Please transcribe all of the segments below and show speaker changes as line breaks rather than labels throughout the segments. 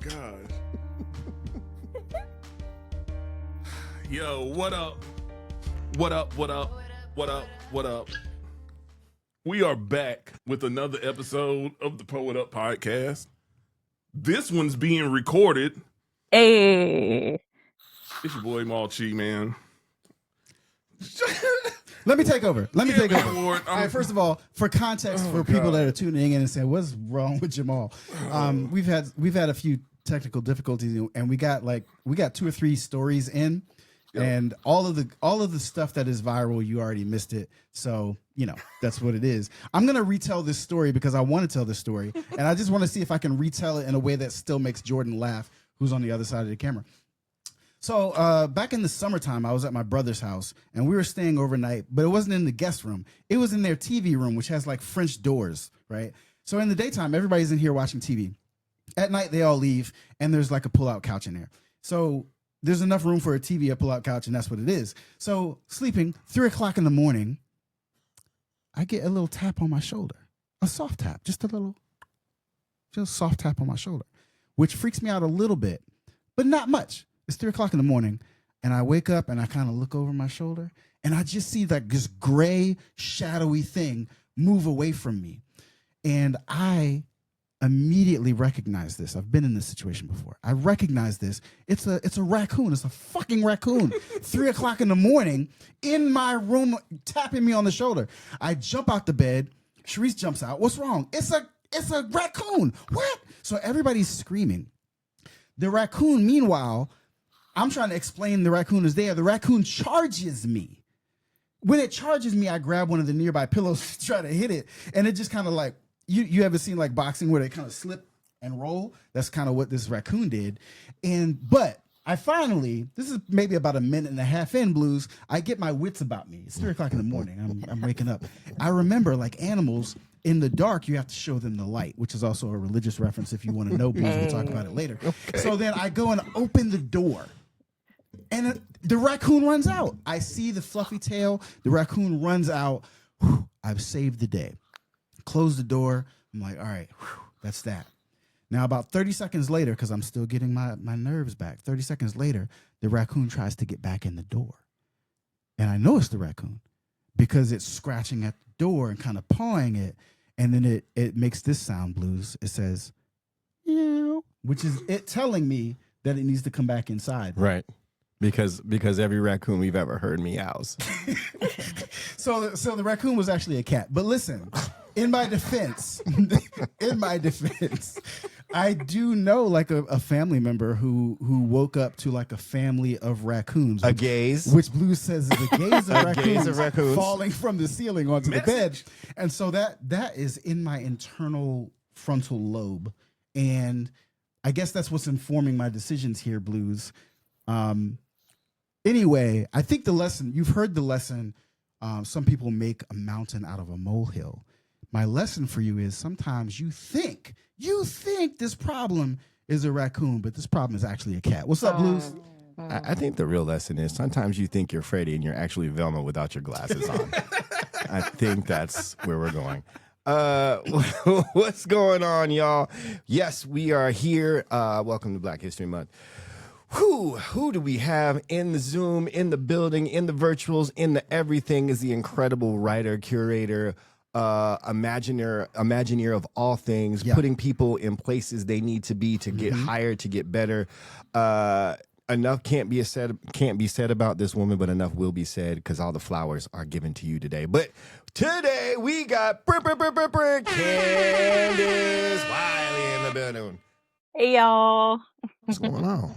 gosh. Yo, what up? What up? What up? What up? What up? We are back with another episode of the Poet Up podcast. This one's being recorded.
Hey.
It's your boy Malchi, man.
Let me take over.
All
right, first of all, for context, for people that are tuning in and saying, "What's wrong with Jamal?" We've had a few technical difficulties, and we got 2 or 3 stories in, and all of the stuff that is viral, you already missed it. So that's what it is. I'm gonna retell this story because I want to tell this story, and I just want to see if I can retell it in a way that still makes Jordan laugh, who's on the other side of the camera. So back in the summertime, I was at my brother's house, and we were staying overnight, but it wasn't in the guest room. It was in their TV room, which has like French doors, right? So in the daytime, everybody's in here watching TV. At night, they all leave, and there's like a pull-out couch in there. So there's enough room for a TV, a pull-out couch, and that's what it is. So sleeping, 3 o'clock in the morning, I get a little tap on my shoulder, a soft tap, just soft tap on my shoulder, which freaks me out a little bit, but not much. It's 3 o'clock in the morning, and I wake up, and I kind of look over my shoulder, and I just see like this gray, shadowy thing move away from me. And I immediately recognize this. I've been in this situation before. I recognize this. It's a raccoon. It's a fucking raccoon. 3 o'clock in the morning in my room, tapping me on the shoulder. I jump out the bed. Sharice jumps out. What's wrong? It's a raccoon. What? So everybody's screaming. The raccoon, meanwhile, I'm trying to explain the raccoon is there. The raccoon charges me. When it charges me, I grab one of the nearby pillows to try to hit it. And it just kind of like, you ever seen like boxing where they kind of slip and roll? That's kind of what this raccoon did. But I finally, this is maybe about a minute and a half in, Blues, I get my wits about me. It's 3 o'clock in the morning. I'm waking up. I remember like animals, in the dark, you have to show them the light, which is also a religious reference if you want to know, Blues. We'll talk about it later. Okay. So then I go and open the door. And the raccoon runs out. I see the fluffy tail. The raccoon runs out. Whew, I've saved the day. Close the door. I'm like, all right, that's that. Now, about 30 seconds later, because I'm still getting my nerves back, 30 seconds later, the raccoon tries to get back in the door. And I know it's the raccoon because it's scratching at the door and kind of pawing it. And then it makes this sound, Blues. It says, meow, which is it telling me that it needs to come back inside.
Right. Because every raccoon we've ever heard meows.
So the raccoon was actually a cat. But listen, in my defense, I do know like a family member who woke up to like a family of raccoons.
A gaze.
Which Blue says is a gaze of
gaze of raccoons
falling from the ceiling onto the bed. And so that is in my internal frontal lobe. And I guess that's what's informing my decisions here, Blues. Anyway, I think the lesson, you've heard the lesson, some people make a mountain out of a molehill. My lesson for you is sometimes you think this problem is a raccoon, but this problem is actually a cat. What's up, Blues?
I think the real lesson is sometimes you think you're Freddy and you're actually Velma without your glasses on. I think that's where we're going. What's going on, y'all? Yes, we are here. Welcome to Black History Month. Who do we have in the Zoom, in the building, in the virtuals, in the everything is the incredible writer, curator, imagineer of all things, putting people in places they need to be to get higher, to get better. Enough can't be said about this woman, but enough will be said because all the flowers are given to you today. But today we got Candace Wiley in the building.
Hey, y'all.
What's going on?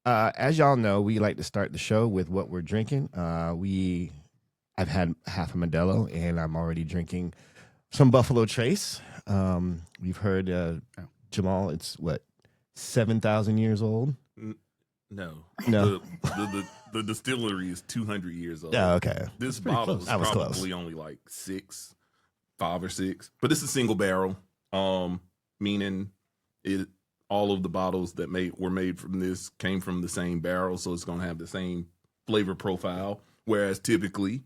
As y'all know, we like to start the show with what we're drinking. I've had half a Modelo, and I'm already drinking some Buffalo Trace. We've heard Jamal. It's what 7,000 years old.
No. The distillery is 200 years old.
Oh, okay.
This bottle is probably only like 5 or 6, but it's a single barrel. Meaning all of the bottles that were made from this came from the same barrel, so it's going to have the same flavor profile. Whereas typically,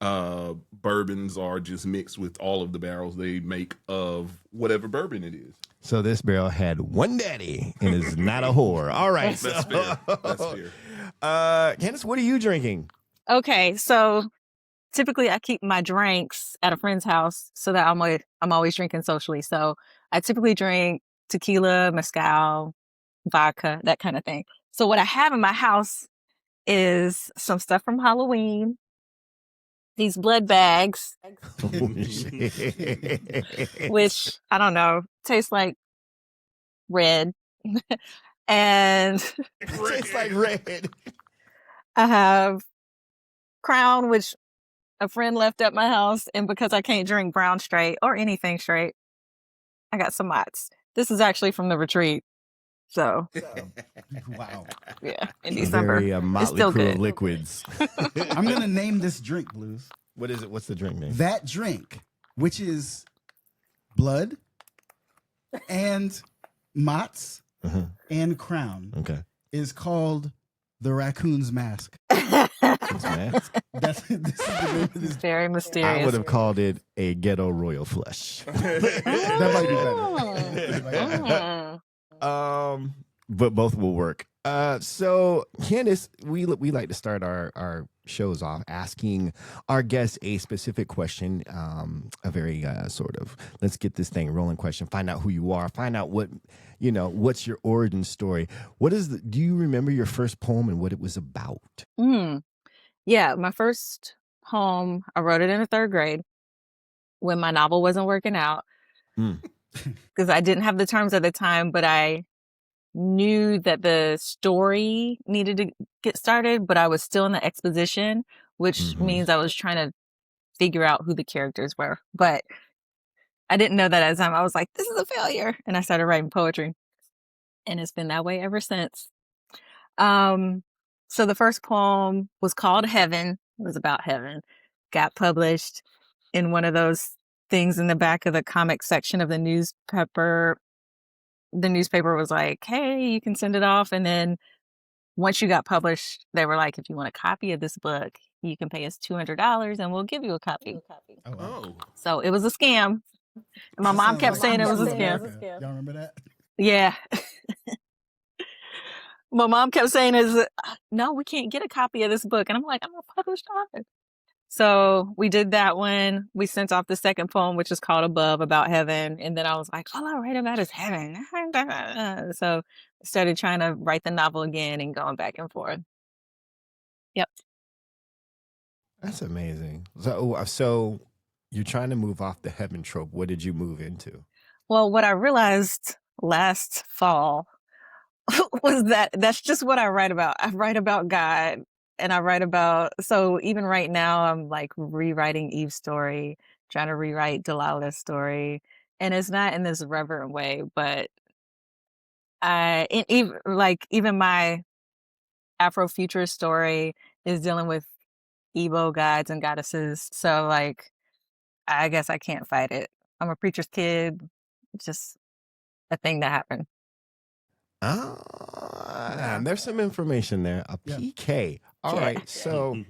Bourbons are just mixed with all of the barrels they make of whatever bourbon it is.
So this barrel had one daddy and is not a whore. All right.
That's fair. That's fair.
Candace, what are you drinking?
Okay, so typically I keep my drinks at a friend's house so that I'm always drinking socially. So I typically drink tequila, mezcal, vodka, that kind of thing. So what I have in my house is some stuff from Halloween, these blood bags, which I don't know, taste like red. And
Tastes like red.
I have Crown, which a friend left at my house. And because I can't drink brown straight or anything straight, I got some Mott's. This is actually from the retreat. So,
Wow.
yeah, in December.
Very
It's
motley
still
crew of
good.
liquids.
I'm gonna name this drink, Blues.
What is it? What's the drink name?
That drink, which is blood and Mott's and Crown,
Okay.
is called the Raccoon's Mask.
It's mask.
This is the name of this.
Very
I
mysterious.
would have called it a ghetto royal flush.
That might be better.
But both will work. So Candace, we like to start our shows off asking our guests a specific question, a very sort of let's get this thing rolling question. Find out who you are. Find out what's your origin story. Do you remember your first poem and what it was about?
Yeah, my first poem, I wrote it in the 3rd grade when my novel wasn't working out because I didn't have the terms at the time, but I knew that the story needed to get started, but I was still in the exposition, which means I was trying to figure out who the characters were. But I didn't know that at the time. I was like, this is a failure. And I started writing poetry. And it's been that way ever since. So the first poem was called Heaven. It was about heaven. Got published in one of those things in the back of the comic section of the newspaper. The newspaper was like, hey, you can send it off. And then once you got published, they were like, if you want a copy of this book, you can pay us $200 and we'll give you a copy.
Oh.
So it was a scam. And my mom kept saying it was a scam.
Y'all remember that?
Yeah. My mom kept saying, no, we can't get a copy of this book. And I'm like, I'm a published author. So we did that one. We sent off the second poem, which is called Above, about heaven. And then I was like, all I write about is heaven. So I started trying to write the novel again and going back and forth. Yep.
That's amazing. So you're trying to move off the heaven trope. What did you move into?
Well, what I realized last fall was that that's just what I write about. I write about God. And I write about, so even right now, I'm like rewriting Eve's story, trying to rewrite Delilah's story. And it's not in this reverent way, but even my Afrofuture story is dealing with Igbo gods and goddesses. So like, I guess I can't fight it. I'm a preacher's kid. It's just a thing that happened.
There's some information there. A PK. All right. So,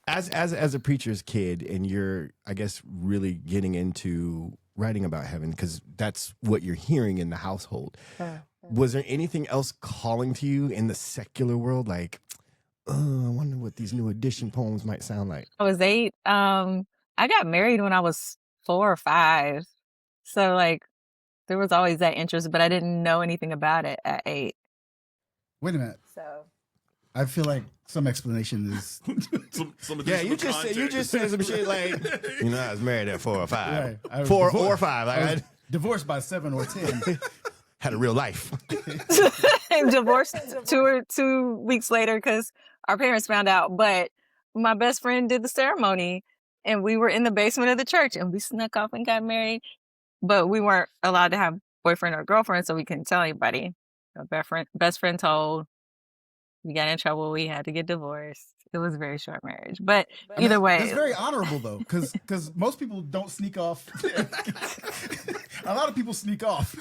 as a preacher's kid, and you're, I guess, really getting into writing about heaven because that's what you're hearing in the household. Was there anything else calling to you in the secular world? Like, I wonder what these new edition poems might sound like.
I was 8. I got married when I was 4 or 5. So like, there was always that interest, but I didn't know anything about it at 8.
Wait a minute.
So
I feel like some explanation is.
Some
You
additional
just said some shit like, I was married at 4 or 5.
Right. I was
4
divorced.
or 5. Like,
I was divorced by 7 or 10.
had a real life.
divorced 2 weeks later because our parents found out. But my best friend did the ceremony, and we were in the basement of the church, and we snuck off and got married. But we weren't allowed to have boyfriend or girlfriend, so we couldn't tell anybody. Our best friend told. We got in trouble. We had to get divorced. It was a very short marriage. But either way.
It's very honorable, though, because most people don't sneak off. A lot of people sneak off.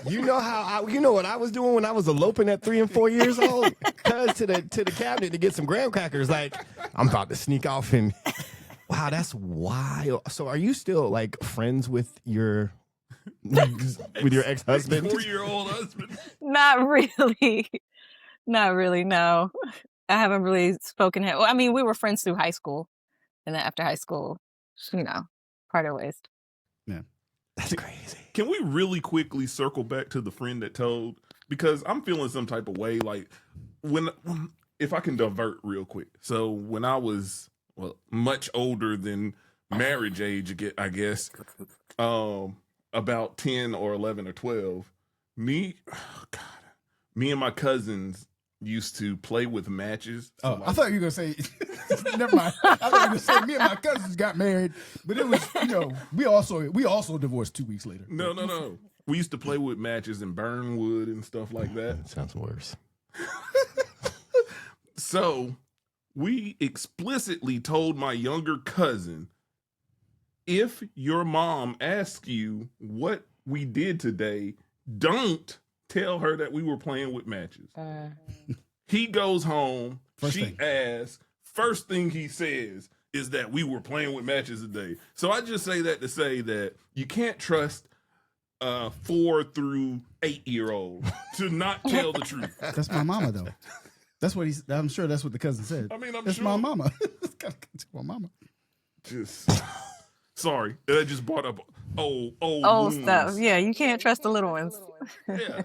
You know what I was doing when I was eloping at 3 and 4 years old? cuz to the cabinet to get some graham crackers. Like, I'm about to sneak off and wow, that's wild. So are you still like friends with your ex-husband?
4-year-old husband?
Not really. Not really, no. I haven't really spoken to him. Well, I mean, we were friends through high school. And then after high school, parted ways.
Yeah.
That's crazy.
Can we really quickly circle back to the friend that told? Because I'm feeling some type of way. Like, if I can divert real quick. So when I was, much older than marriage age, I guess, about 10 or 11 or 12, me and my cousins used to play with matches. So
I thought you were going to say, never mind. I thought you were going to say, me and my cousins got married, but it was, we also divorced 2 weeks later.
No. We used to play with matches and burn wood and stuff like that.
That sounds worse.
So we explicitly told my younger cousin, if your mom asks you what we did today, don't tell her that we were playing with matches. He goes home, asks, first thing he says is that we were playing with matches today. So I just say that to say that you can't trust 4 through 8-year-old to not tell the truth.
That's my mama, though. That's what I'm sure that's what the cousin said.
I mean,
it's my mama. It's my mama.
Just sorry, that just brought up old
stuff. Yeah, you can't trust the little ones.
Yeah.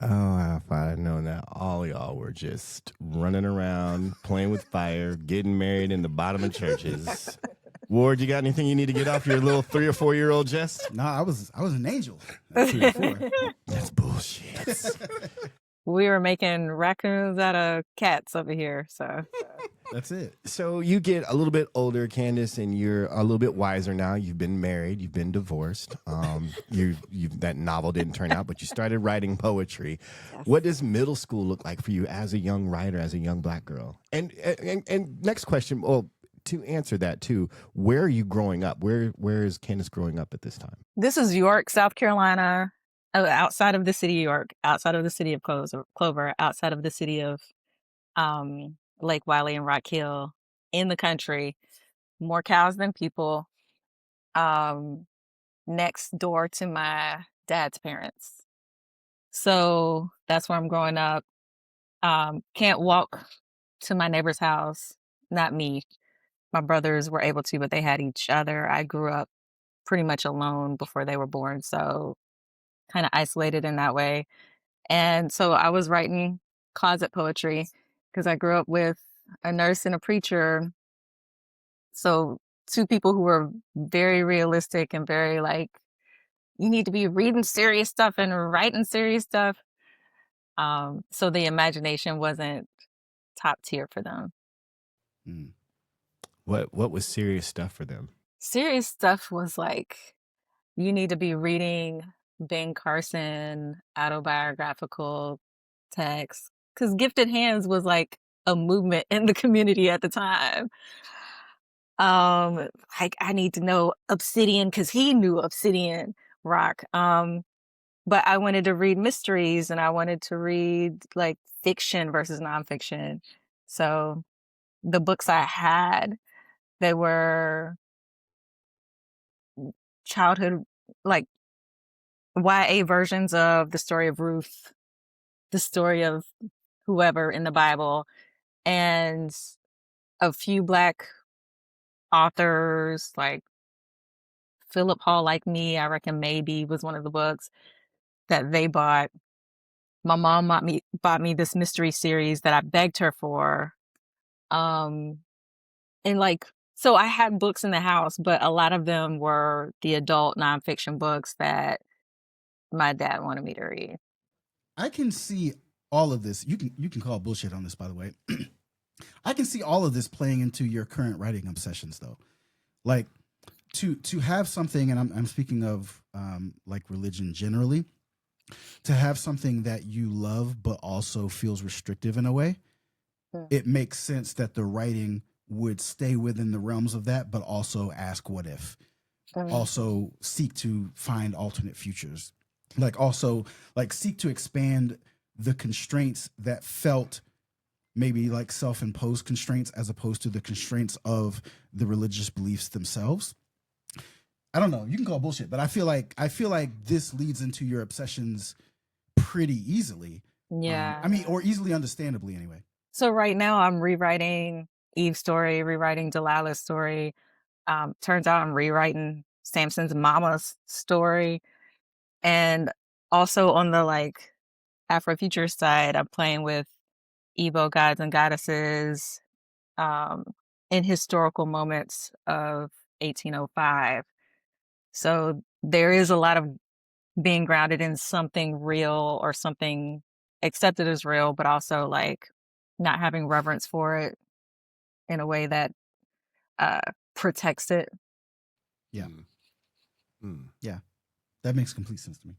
Oh, if I had known that all y'all were just running around, playing with fire, getting married in the bottom of churches. Ward, you got anything you need to get off your little 3 or 4-year-old Jess?
No, I was an angel at 3 or 4.
That's bullshit.
We were making raccoons out of cats over here, so
that's it.
So you get a little bit older, Candace, and you're a little bit wiser now. You've been married, you've been divorced. That novel didn't turn out, but you started writing poetry. Yes. What does middle school look like for you as a young writer, as a young Black girl? And next question, to answer that too, where are you growing up? Where is Candace growing up at this time?
This is York, South Carolina. Outside of the city of York, outside of the city of Clover, outside of the city of Lake Wiley and Rock Hill, in the country, more cows than people, next door to my dad's parents. So that's where I'm growing up. Can't walk to my neighbor's house, not me. My brothers were able to, but they had each other. I grew up pretty much alone before they were born, so kind of isolated in that way. And so I was writing closet poetry because I grew up with a nurse and a preacher. So 2 people who were very realistic and very like, you need to be reading serious stuff and writing serious stuff. So the imagination wasn't top tier for them.
Mm.
What was serious stuff for them?
Serious stuff was like, you need to be reading Ben Carson autobiographical texts, because Gifted Hands was a movement in the community at the time. I need to know Obsidian because he knew Obsidian rock. But I wanted to read mysteries and I wanted to read fiction versus nonfiction. So the books I had, they were childhood, YA versions of the story of Ruth, the story of whoever in the Bible, and a few Black authors like Philip Hall, Like Me, I reckon maybe was one of the books that they bought. My mom bought me this mystery series that I begged her for. So I had books in the house, but a lot of them were the adult nonfiction books that my dad wanted me to read. I
can see all of this. You can call bullshit on this, by the way. I can see all of this playing into your current writing obsessions, though. Like to have something, and I'm speaking of religion generally, to have something that you love but also feels restrictive in a way. Yeah. It makes sense that the writing would stay within the realms of that, but also ask what if. Also seek to find alternate futures. Also seek to expand the constraints that felt maybe like self-imposed constraints as opposed to the constraints of the religious beliefs themselves. I don't know. You can call it bullshit, but I feel like this leads into your obsessions pretty easily.
Yeah.
I mean, or easily understandably anyway.
So right now I'm rewriting Eve's story, rewriting Delilah's story. Turns out I'm rewriting Samson's mama's story. And also on the like Afrofuture side, I'm playing with Igbo gods and goddesses in historical moments of 1805. So there is a lot of being grounded in something real or something accepted as real, but also like not having reverence for it in a way that protects it.
Yeah. Yeah. That makes complete sense to me.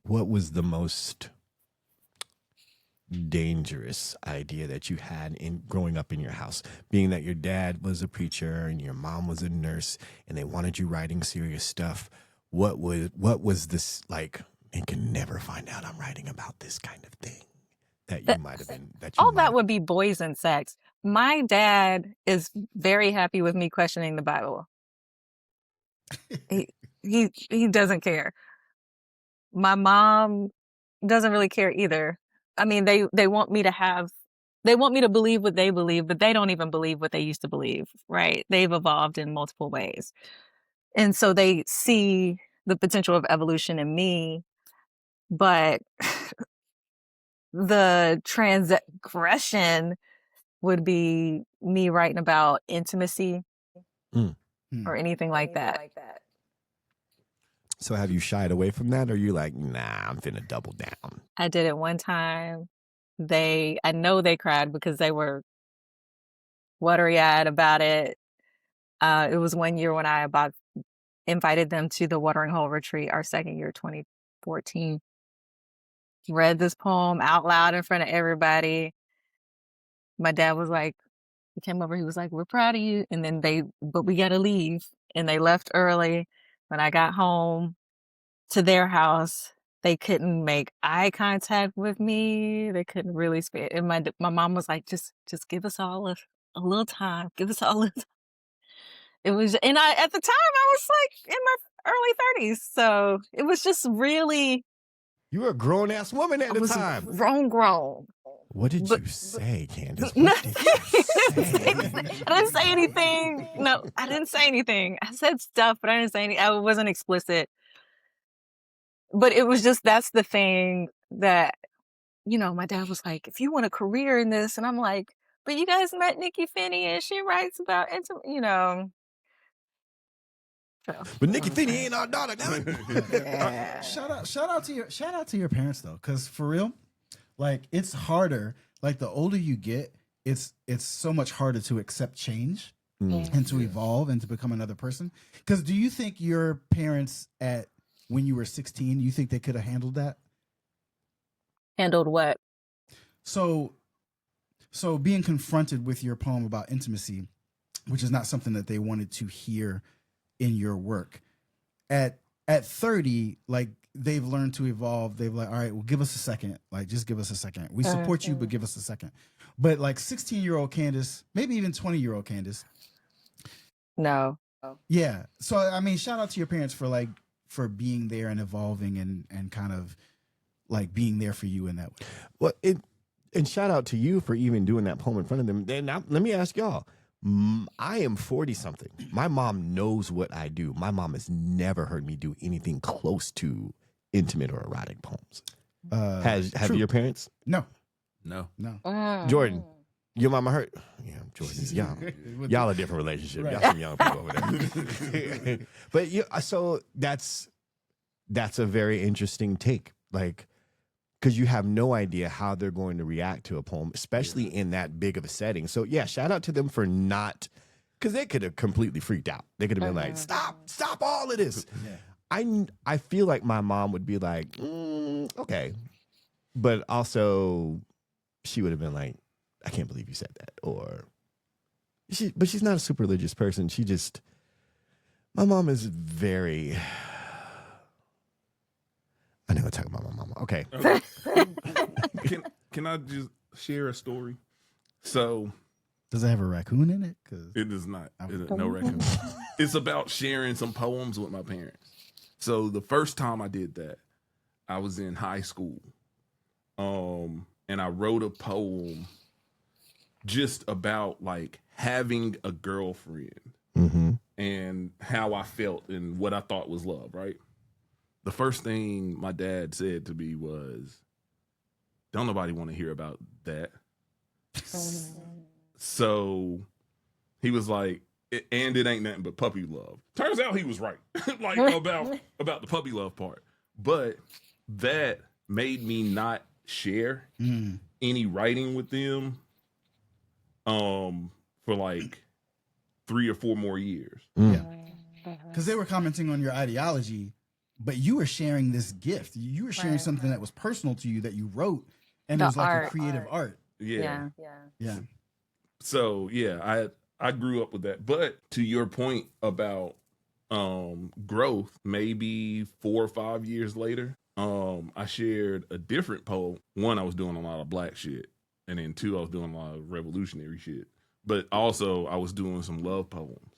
What was the most dangerous idea that you had in growing up in your house, being that your dad was a preacher and your mom was a nurse and they wanted you writing serious stuff? What was this like? I can never find out I'm writing about this kind of thing that you might have been.
That would be boys and sex. My dad is very happy with me questioning the Bible. He doesn't care. My mom doesn't really care either. I mean, they want me to believe what they believe, but they don't even believe what they used to believe, right? They've evolved in multiple ways. And so they see the potential of evolution in me, but the transgression would be me writing about intimacy or anything like that.
So have you shied away from that, or are you like, nah, I'm finna double down?
I did it one time. I know they cried because they were watery-eyed about it. It was one year when I invited them to the Watering Hole retreat, our second year, 2014. Read this poem out loud in front of everybody. My dad was like, he came over, he was like, we're proud of you. And then but we got to leave. And they left early. When I got home to their house, they couldn't make eye contact with me. They couldn't really speak. And my mom was like, just give us all a little time. Give us all a little time. It was, and at the time I was like in my early 30s. So it was just really.
You were a grown ass woman at the time.
Grown.
What did you say, Candace?
I didn't say anything. No, I didn't say anything. I said stuff, but I didn't say anything. I wasn't explicit. But it was just, that's the thing that, my dad was like, if you want a career in this, and I'm like, but you guys met Nikki Finney and she writes about, So.
But Nikki Finney ain't our daughter.
Yeah.
Shout out to your parents though, because for real, like it's harder. Like the older you get, it's so much harder to accept change and to evolve and to become another person. Because do you think your parents when you were 16, you think they could have handled that?
Handled what?
So being confronted with your poem about intimacy, which is not something that they wanted to hear in your work. At 30, like they've learned to evolve. They've like, all right, well, give us a second. Like, just give us a second. We support you, but give us a second. But like 16-year-old Candace, maybe even 20-year-old Candace.
No.
Yeah. So I mean, shout out to your parents for being there and evolving and kind of like being there for you in that way.
Well, and shout out to you for even doing that poem in front of them. And let me ask y'all. I am 40-something. My mom knows what I do. My mom has never heard me do anything close to intimate or erotic poems. Have your parents?
No.
Jordan, your mama heard? Yeah, Jordan is young. Y'all a different relationship. Y'all some young people over there. But so that's a very interesting take. Like, because you have no idea how they're going to react to a poem, especially in that big of a setting. So yeah, shout out to them for not, because they could have completely freaked out. They could have been like, stop all of this. Yeah. I feel like my mom would be like, okay. But also she would have been like, I can't believe you said that. But she's not a super religious person. My mom is very, I never talk about my mama. Okay.
Can I just share a story? So
Does it have a raccoon in it? Cause
it does not. No raccoon. It's about sharing some poems with my parents. So the first time I did that, I was in high school. And I wrote a poem just about like having a girlfriend and how I felt and what I thought was love, right? The first thing my dad said to me was, don't nobody want to hear about that. So he was like, and it ain't nothing but puppy love. Turns out he was right, like about the puppy love part. But that made me not share any writing with them for like 3 or 4 more years.
Yeah. Because they were commenting on your ideology, but you were sharing this gift. You were sharing something that was personal to you that you wrote, and it was like a creative art.
Yeah.
So
I grew up with that. But to your point about growth, maybe 4 or 5 years later, I shared a different poem. 1, I was doing a lot of black shit, and then 2, I was doing a lot of revolutionary shit. But also, I was doing some love poems.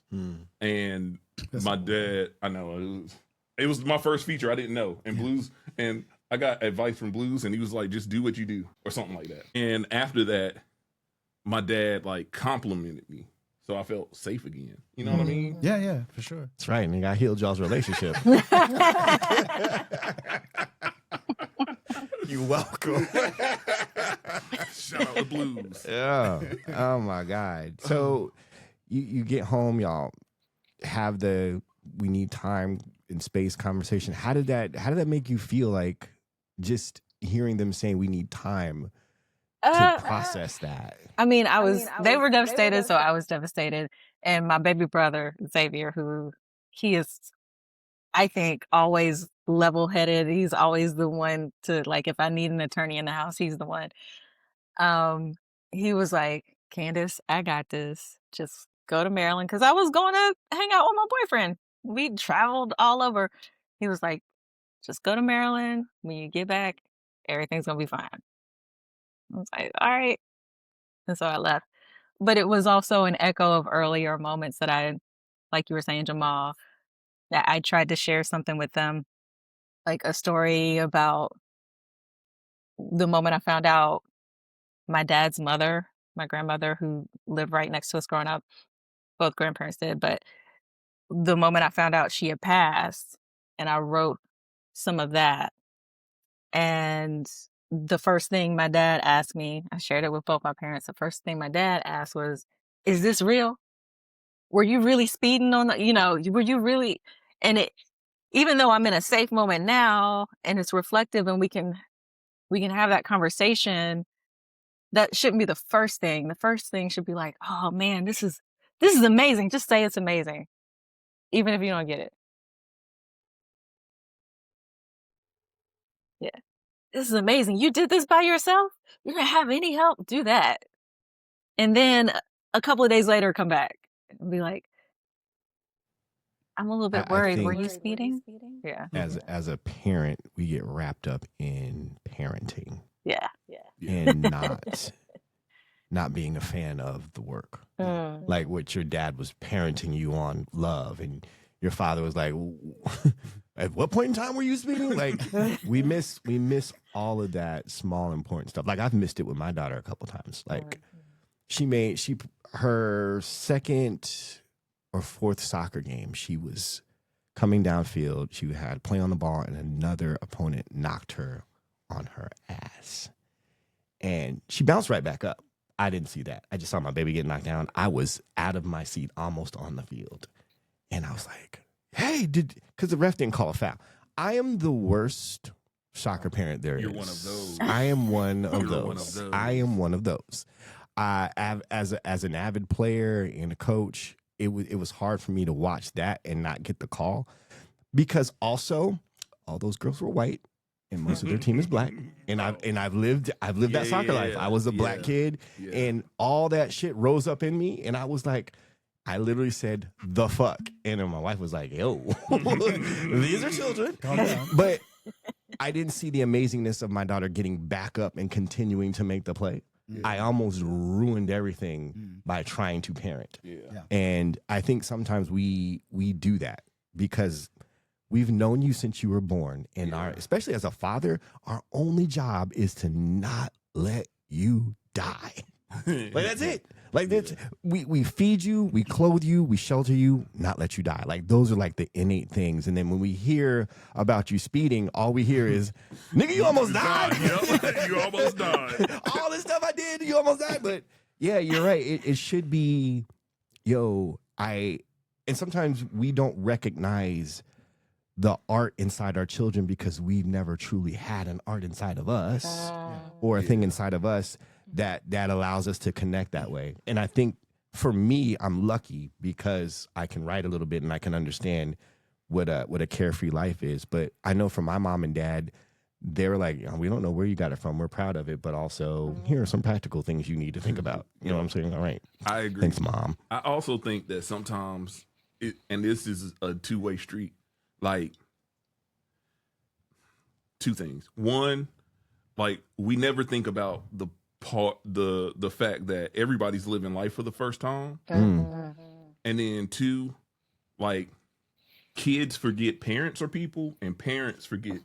And my dad, I know it was my first feature. I didn't know, and Blues, and I got advice from Blues, and he was like, "Just do what you do," or something like that. And after that, my dad like complimented me, so I felt safe again. You know what I mean?
Yeah, for sure.
That's right. And I healed y'all's relationship. You're welcome.
Shout out to Blues.
Yeah. Oh my God. So you get home, y'all have the we need time and space conversation. How did that make you feel, like just hearing them saying we need time to process that?
I mean, they were devastated, so I was devastated. And my baby brother, Xavier, he is, I think, always level-headed. He's always the one to, like, if I need an attorney in the house, he's the one. He was like, Candace, I got this. Just go to Maryland. Because I was going to hang out with my boyfriend. We traveled all over. He was like, just go to Maryland. When you get back, everything's going to be fine. I was like, all right. And so I left. But it was also an echo of earlier moments that I, like you were saying, Jamal, that I tried to share something with them, like a story about the moment I found out my dad's mother, my grandmother, who lived right next to us growing up, both grandparents did, but the moment I found out she had passed, and I wrote some of that. And the first thing my dad asked me, I shared it with both my parents. The first thing my dad asked was, is this real? Were you really speeding on the, were you really? And even though I'm in a safe moment now and it's reflective and we can have that conversation, that shouldn't be the first thing. The first thing should be like, oh man, this is amazing. Just say it's amazing. Even if you don't get it. Yeah. This is amazing. You did this by yourself? You didn't have any help? Do that. And then a couple of days later, come back and be like, I'm a little bit worried. Were you speeding? Yeah.
As a parent, we get wrapped up in parenting.
Yeah.
And not being a fan of the work. Like what your dad was parenting you on love, and your father was like, at what point in time were you speeding? Like we miss all of that small important stuff. Like I've missed it with my daughter a couple times. Like her second or fourth soccer game, she was coming downfield. She had play on the ball, and another opponent knocked her on her ass. And she bounced right back up. I didn't see that. I just saw my baby get knocked down. I was out of my seat, almost on the field. And I was like, hey, because the ref didn't call a foul. I am the worst soccer parent there
You're
is.
one of those.
I am one of
You're
those.
one of those.
I am one of those. As an avid player and a coach, it was hard for me to watch that and not get the call, because also all those girls were white and most of their team is black, and I've lived that soccer life. I was a black kid, and all that shit rose up in me, and I was like, I literally said the fuck, and then my wife was like, yo, these are children. But I didn't see the amazingness of my daughter getting back up and continuing to make the play. I almost ruined everything by trying to parent.
Yeah.
And I think sometimes we do that because we've known you since you were born. And especially as a father, our only job is to not let you die. Like, that's it. Like, we feed you, we clothe you, we shelter you, not let you die. Like, those are like the innate things. And then when we hear about you speeding, all we hear is, nigga, you almost died.
Yep. You almost died.
All this stuff I did, you almost died. But yeah, you're right. It should be, and sometimes we don't recognize the art inside our children because we've never truly had an art inside of us or a thing inside of us that allows us to connect that way. And I think for me, I'm lucky because I can write a little bit and I can understand what a carefree life is. But I know from my mom and dad, they were like, we don't know where you got it from. We're proud of it, but also here are some practical things you need to think about. You know what I'm saying? All right.
I agree.
Thanks, Mom.
I also think that sometimes, and this is a two-way street, like two things. One, like we never think about the fact that everybody's living life for the first time. And then two, like kids forget parents are people and parents forget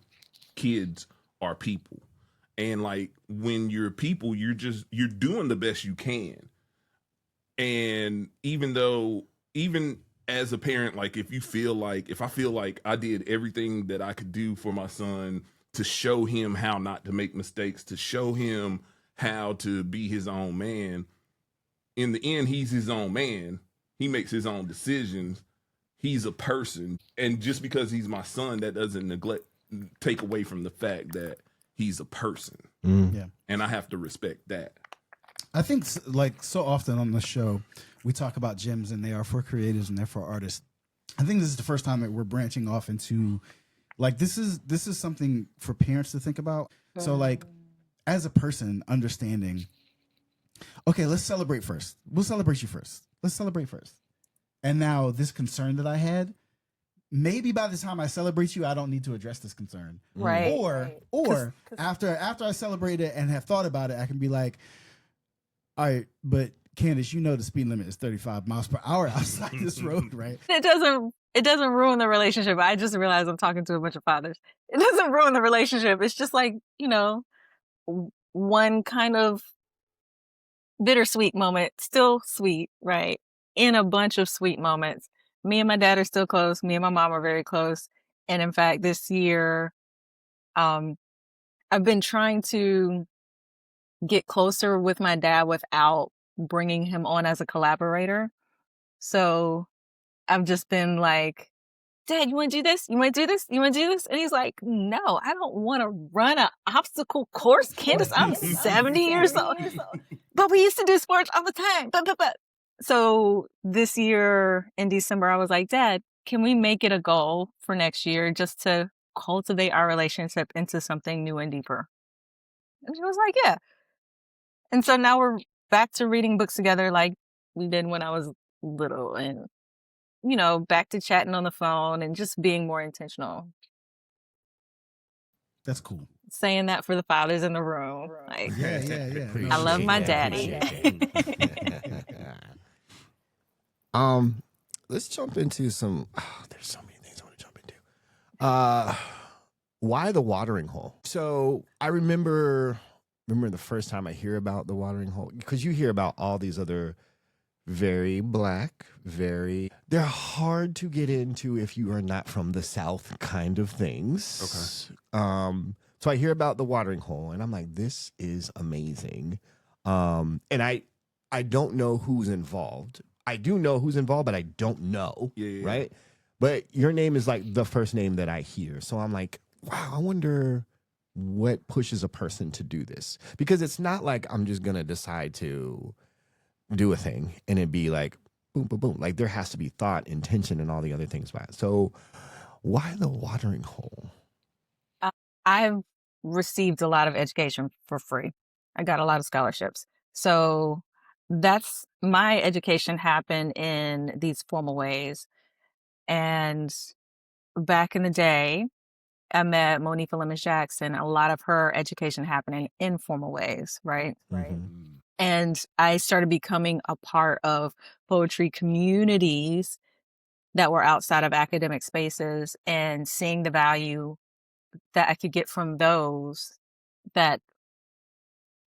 kids are people. And like when you're people, you're doing the best you can. And even as a parent, like if I feel like I did everything that I could do for my son to show him how not to make mistakes, to show him how to be his own man, in the end, he's his own man. He makes his own decisions. He's a person. And just because he's my son, that doesn't take away from the fact that he's a person.
Yeah.
And I have to respect that.
I think like so often on the show, we talk about gyms and they are for creatives and they're for artists. I think this is the first time that we're branching off into like, this is something for parents to think about. So like as a person understanding, okay, let's celebrate first. We'll celebrate you first. Let's celebrate first. And now this concern that I had, maybe by the time I celebrate you, I don't need to address this concern.
Right.
Or after I celebrate it and have thought about it, I can be like, all right, but Candace, you know the speed limit is 35 miles per hour outside this road, right?
It doesn't ruin the relationship. I just realized I'm talking to a bunch of fathers. It doesn't ruin the relationship. It's just like, one kind of bittersweet moment, still sweet, right? In a bunch of sweet moments. Me and my dad are still close. Me and my mom are very close. And in fact, this year, I've been trying to get closer with my dad without bringing him on as a collaborator. So I've just been like, Dad, you want to do this? You want to do this? You want to do this? And he's like, no, I don't want to run an obstacle course. Candace, I'm 70 years old. But we used to do sports all the time. But. So this year in December, I was like, Dad, can we make it a goal for next year just to cultivate our relationship into something new and deeper? And he was like, yeah. And so now we're back to reading books together like we did when I was little and, back to chatting on the phone and just being more intentional.
That's cool.
Saying that for the fathers in the room. Like,
Yeah.
I love my daddy.
Let's jump into some. There's so many things I want to jump into. Why the watering hole? So I remember the first time I hear about the watering hole, because you hear about all these other very black, they're hard to get into if you are not from the South kind of things. Okay. So I hear about the watering hole and I'm like, this is amazing. And I don't know who's involved. I do know who's involved, but I don't know. Yeah. Right. But your name is like the first name that I hear. So I'm like, wow, I wonder what pushes a person to do this, because it's not like I'm just going to decide to do a thing and it'd be like, boom, boom, boom. Like there has to be thought, intention, and all the other things about it. So why the watering hole?
I've received a lot of education for free. I got a lot of scholarships. So that's my education happened in these formal ways. And back in the day, I met Monifa Lemons Jackson. A lot of her education happened in informal ways, right?
Mm-hmm.
And I started becoming a part of poetry communities that were outside of academic spaces and seeing the value that I could get from those, that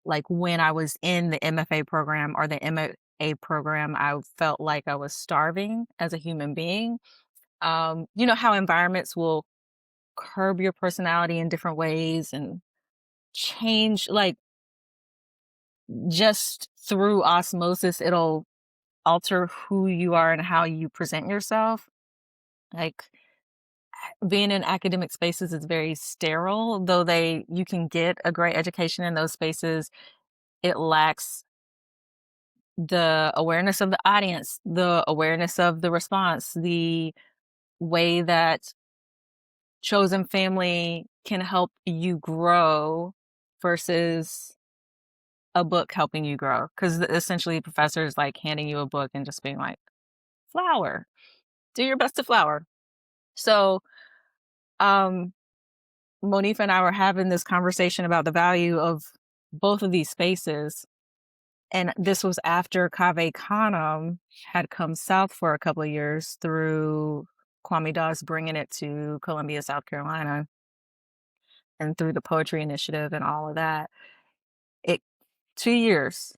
like when I was in the MFA program or the MA program, I felt like I was starving as a human being. You know how environments will curb your personality in different ways and change, like just through osmosis, it'll alter who you are and how you present yourself. Like being in academic spaces is very sterile, though you can get a great education in those spaces. It lacks the awareness of the audience, the awareness of the response, the way that chosen family can help you grow versus a book helping you grow. Because essentially, the professor is like handing you a book and just being like, flower, do your best to flower. So, Monifa and I were having this conversation about the value of both of these spaces. And this was after Cave Canem had come south for a couple of years through Kwame Dawes bringing it to Columbia, South Carolina, and through the Poetry Initiative and all of that. 2 years,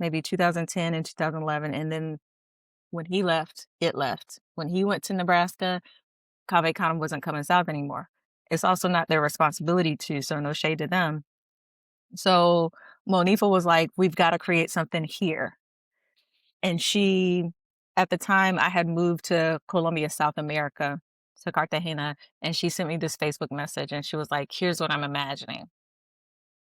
maybe 2010 and 2011. And then when he left, it left. When he went to Nebraska, Cave Canem wasn't coming south anymore. It's also not their responsibility to, so no shade to them. So Monifa was like, we've got to create something here. And she, at the time, I had moved to Colombia, South America, to Cartagena, and she sent me this Facebook message, and she was like, here's what I'm imagining.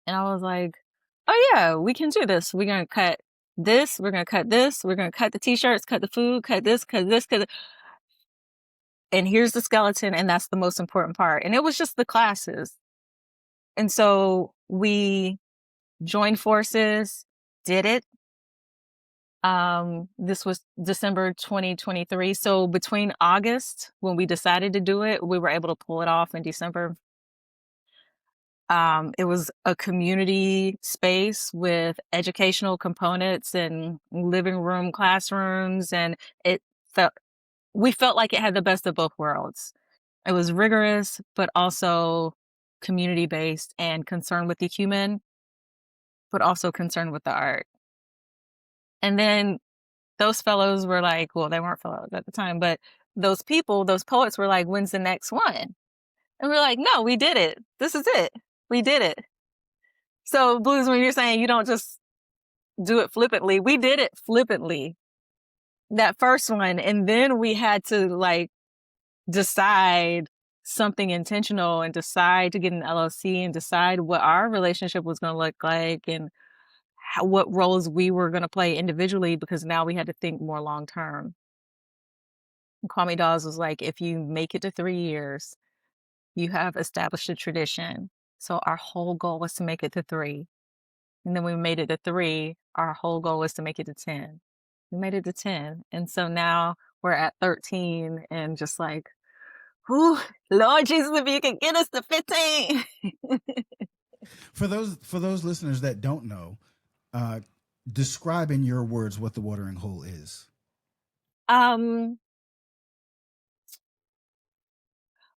And I was like, oh yeah, we can do this. We're going to cut this, we're going to cut this, we're going to cut the t-shirts, cut the food, cut this, and here's the skeleton, and that's the most important part. And it was just the classes. And so we joined forces, did it. This was December 2023. So between August, when we decided to do it, we were able to pull it off in December. It was a community space with educational components and living room classrooms, and we felt like it had the best of both worlds. It was rigorous, but also community-based and concerned with the human, but also concerned with the art. And then those fellows were like, well, they weren't fellows at the time, but those poets were like, when's the next one? And we're like, no, we did it. This is it. We did it. So Blues, when you're saying you don't just do it flippantly, we did it flippantly. That first one. And then we had to like decide something intentional and decide to get an LLC and decide what our relationship was going to look like and what roles we were going to play individually, because now we had to think more long term. Kwame Dawes was like, if you make it to 3 years, you have established a tradition. So our whole goal was to make it to 3. And then we made it to 3. Our whole goal was to make it to 10. We made it to 10. And so now we're at 13 and just like, whew, Lord Jesus, if you can get us to 15.
For those listeners that don't know, describe in your words what the watering hole is.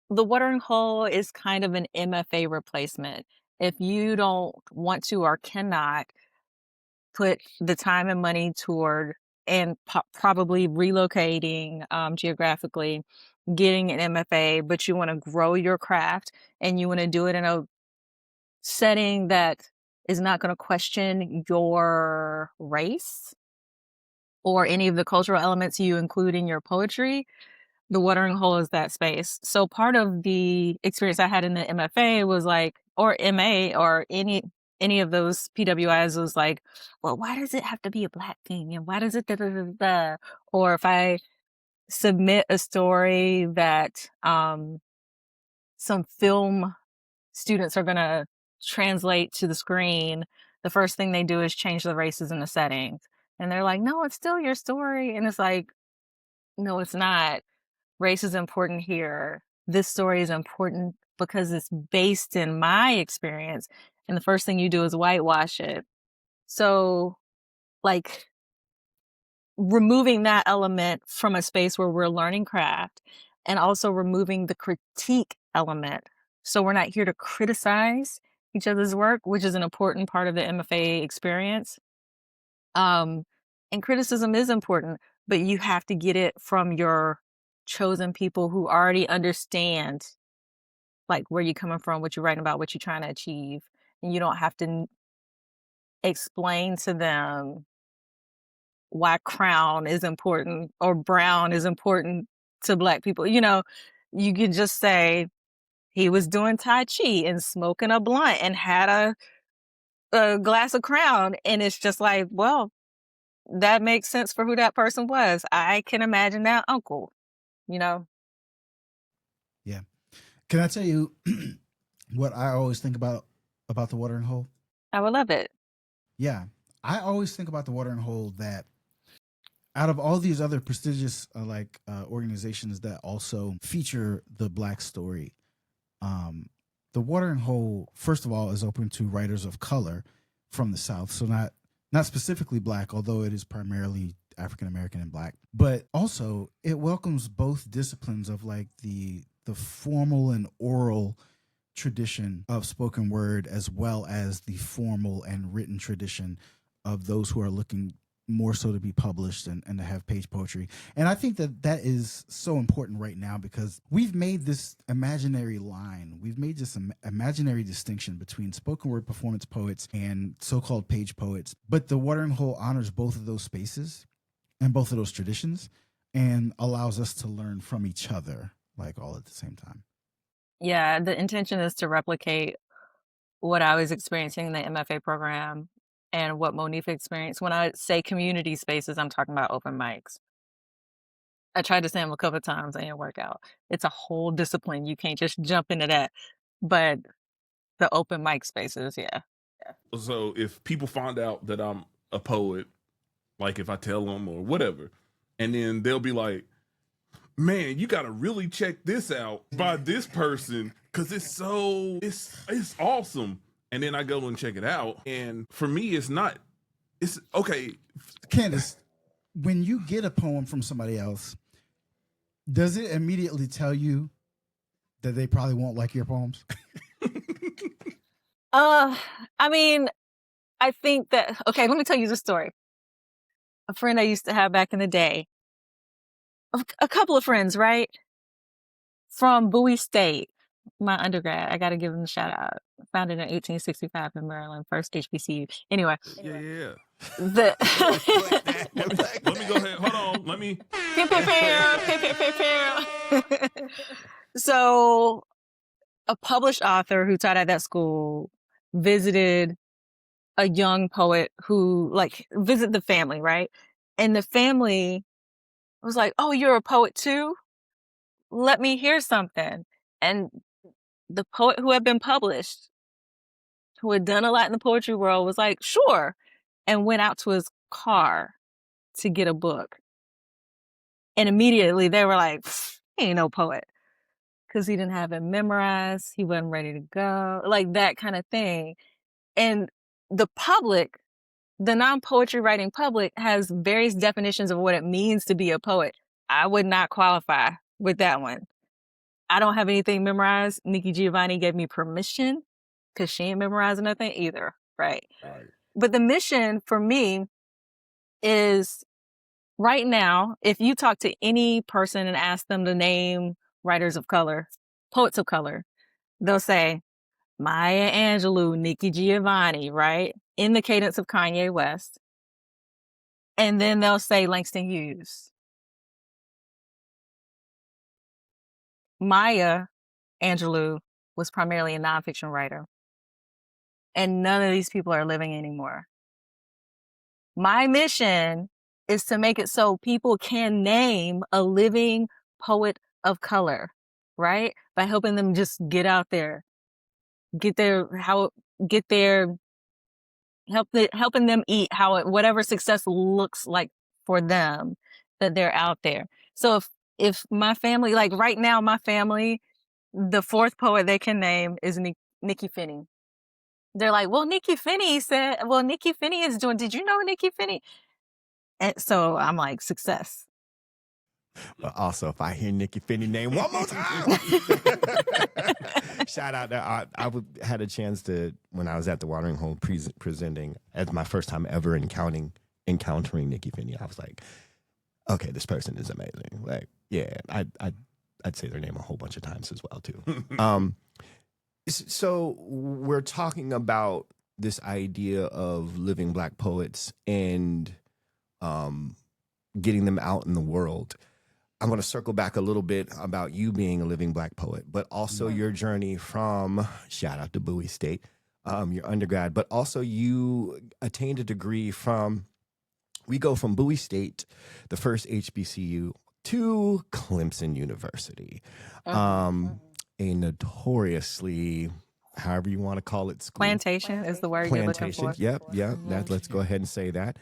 The watering hole is kind of an MFA replacement. If you don't want to or cannot put the time and money toward and probably relocating geographically, getting an MFA, but you want to grow your craft and you want to do it in a setting that is not going to question your race or any of the cultural elements you include in your poetry, the watering hole is that space. So part of the experience I had in the MFA was like, or MA or any of those PWIs was like, well, why does it have to be a Black thing? And why does it da? Or if I submit a story that some film students are going to translate to the screen, the first thing they do is change the races in the settings. And they're like, no, it's still your story. And it's like, no, it's not. Race is important here. This story is important because it's based in my experience. And the first thing you do is whitewash it. So like removing that element from a space where we're learning craft, and also removing the critique element. So we're not here to criticize each other's work, which is an important part of the MFA experience. And criticism is important, but you have to get it from your chosen people who already understand like where you're coming from, what you're writing about, what you're trying to achieve. And you don't have to explain to them why crown is important or brown is important to Black people. You know, you could just say he was doing Tai Chi and smoking a blunt and had a glass of crown. And it's just like, well, that makes sense for who that person was. I can imagine that uncle, you know?
Yeah. Can I tell you what I always think about the watering hole?
I would love it.
Yeah. I always think about the watering hole that out of all these other prestigious organizations that also feature the Black story, the watering hole, first of all, is open to writers of color from the South. So not specifically Black, although it is primarily African American and Black, but also it welcomes both disciplines of like the formal and oral tradition of spoken word, as well as the formal and written tradition of those who are looking more so to be published and to have page poetry. And I think that is so important right now because we've made this imaginary line. We've made this imaginary distinction between spoken word performance poets and so-called page poets. But the watering hole honors both of those spaces and both of those traditions and allows us to learn from each other, like all at the same time.
Yeah, the intention is to replicate what I was experiencing in the MFA program and what Monifa experienced. When I say community spaces, I'm talking about open mics. I tried to say them a couple of times, it didn't work out. It's a whole discipline. You can't just jump into that. But the open mic spaces, yeah.
So if people find out that I'm a poet, like if I tell them or whatever, and then they'll be like, man, you got to really check this out by this person because it's awesome. And then I go and check it out. And for me, it's okay.
Candace, when you get a poem from somebody else, does it immediately tell you that they probably won't like your poems?
I mean, I think that, okay, let me tell you the story. A friend I used to have back in the day, a couple of friends, right? From Bowie State, my undergrad. I got to give them a shout out. Founded in 1865 in Maryland, first HBCU. Anyway.
Yeah.
Let
me go ahead. Hold on. Let me.
So, a published author who taught at that school visited a young poet who, visit the family, right? And the family was like, oh, you're a poet too? Let me hear something. And the poet who had been published, who had done a lot in the poetry world, was like, sure, and went out to his car to get a book. And immediately they were like, he ain't no poet. Because he didn't have it memorized. He wasn't ready to go. Like that kind of thing. And the public, the non-poetry writing public, has various definitions of what it means to be a poet. I would not qualify with that one. I don't have anything memorized. Nikki Giovanni gave me permission because she ain't memorizing nothing either, right? But the mission for me is right now, if you talk to any person and ask them to name writers of color, poets of color, they'll say Maya Angelou, Nikki Giovanni, right? In the cadence of Kanye West. And then they'll say Langston Hughes. Maya Angelou was primarily a nonfiction writer. And none of these people are living anymore. My mission is to make it so people can name a living poet of color, right? By helping them just get out there, helping them eat whatever success looks like for them, that they're out there. So if my family, like right now, my family, the fourth poet they can name is Nikki Finney. they're like, well, Nikki Finney is doing, did you know Nikki Finney? And so I'm like, success.
But also, if I hear Nikki Finney name one more time, shout out that I had a chance to, when I was at the watering hole presenting as my first time ever encountering Nikki Finney, I was like, okay, this person is amazing. Like, yeah, I'd say their name a whole bunch of times as well too. So we're talking about this idea of living Black poets and getting them out in the world. I'm going to circle back a little bit about you being a living Black poet, but also your journey from, shout out to Bowie State, your undergrad, but also you attained a degree from, we go from Bowie State, the first HBCU, to Clemson University, a notoriously, however you want to call it, school.
Plantation is the word you're looking for.
Yep. Let's go ahead and say that.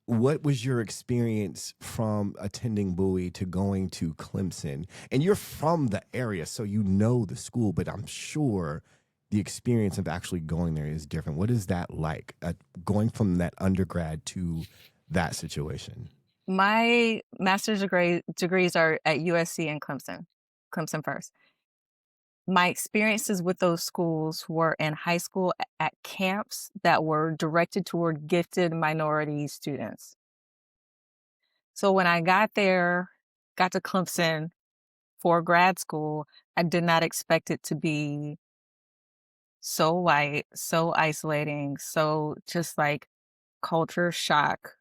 What was your experience from attending Bowie to going to Clemson? And you're from the area, so you know the school, but I'm sure the experience of actually going there is different. What is that like, going from that undergrad to that situation?
My master's degrees are at USC and Clemson first. My experiences with those schools were in high school at camps that were directed toward gifted minority students. So when I got to Clemson for grad school, I did not expect it to be so white, so isolating, so just like culture shock.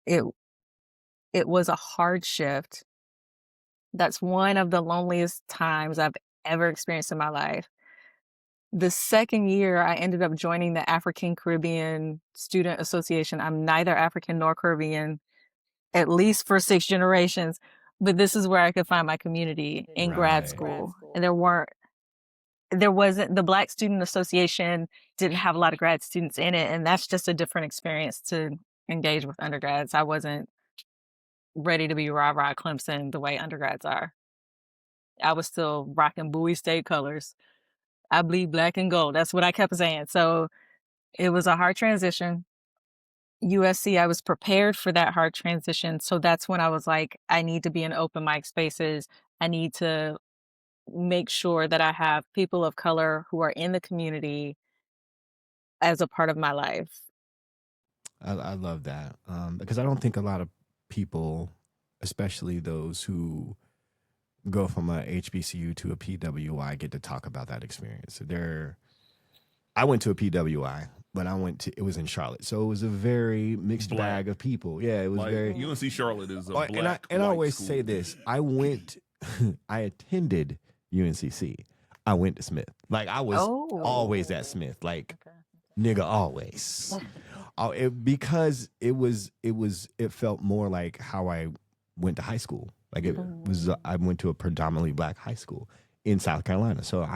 It was a hard shift. That's one of the loneliest times I've ever experienced in my life. The second year, I ended up joining the African Caribbean Student Association. I'm neither African nor Caribbean, at least for 6 generations, but this is where I could find my community in grad school. And there wasn't, the Black Student Association didn't have a lot of grad students in it, and that's just a different experience to engage with undergrads. I wasn't ready to be rah-rah Clemson the way undergrads are. I was still rocking Bowie State colors. I bleed black and gold. That's what I kept saying. So it was a hard transition. USC, I was prepared for that hard transition. So that's when I was like, I need to be in open mic spaces. I need to make sure that I have people of color who are in the community as a part of my life.
I love that because I don't think a lot of people, especially those who go from a HBCU to a PWI, get to talk about that experience. I went to a PWI, but it was in Charlotte, so it was a very mixed bag of people. Yeah, it was like, very
UNC Charlotte is a black.
And I always
school.
say this: I attended UNCC. I went to Smith. Like I was always at Smith. Like nigga, always. Because it felt more like how I went to high school. Like I went to a predominantly Black high school in South Carolina, so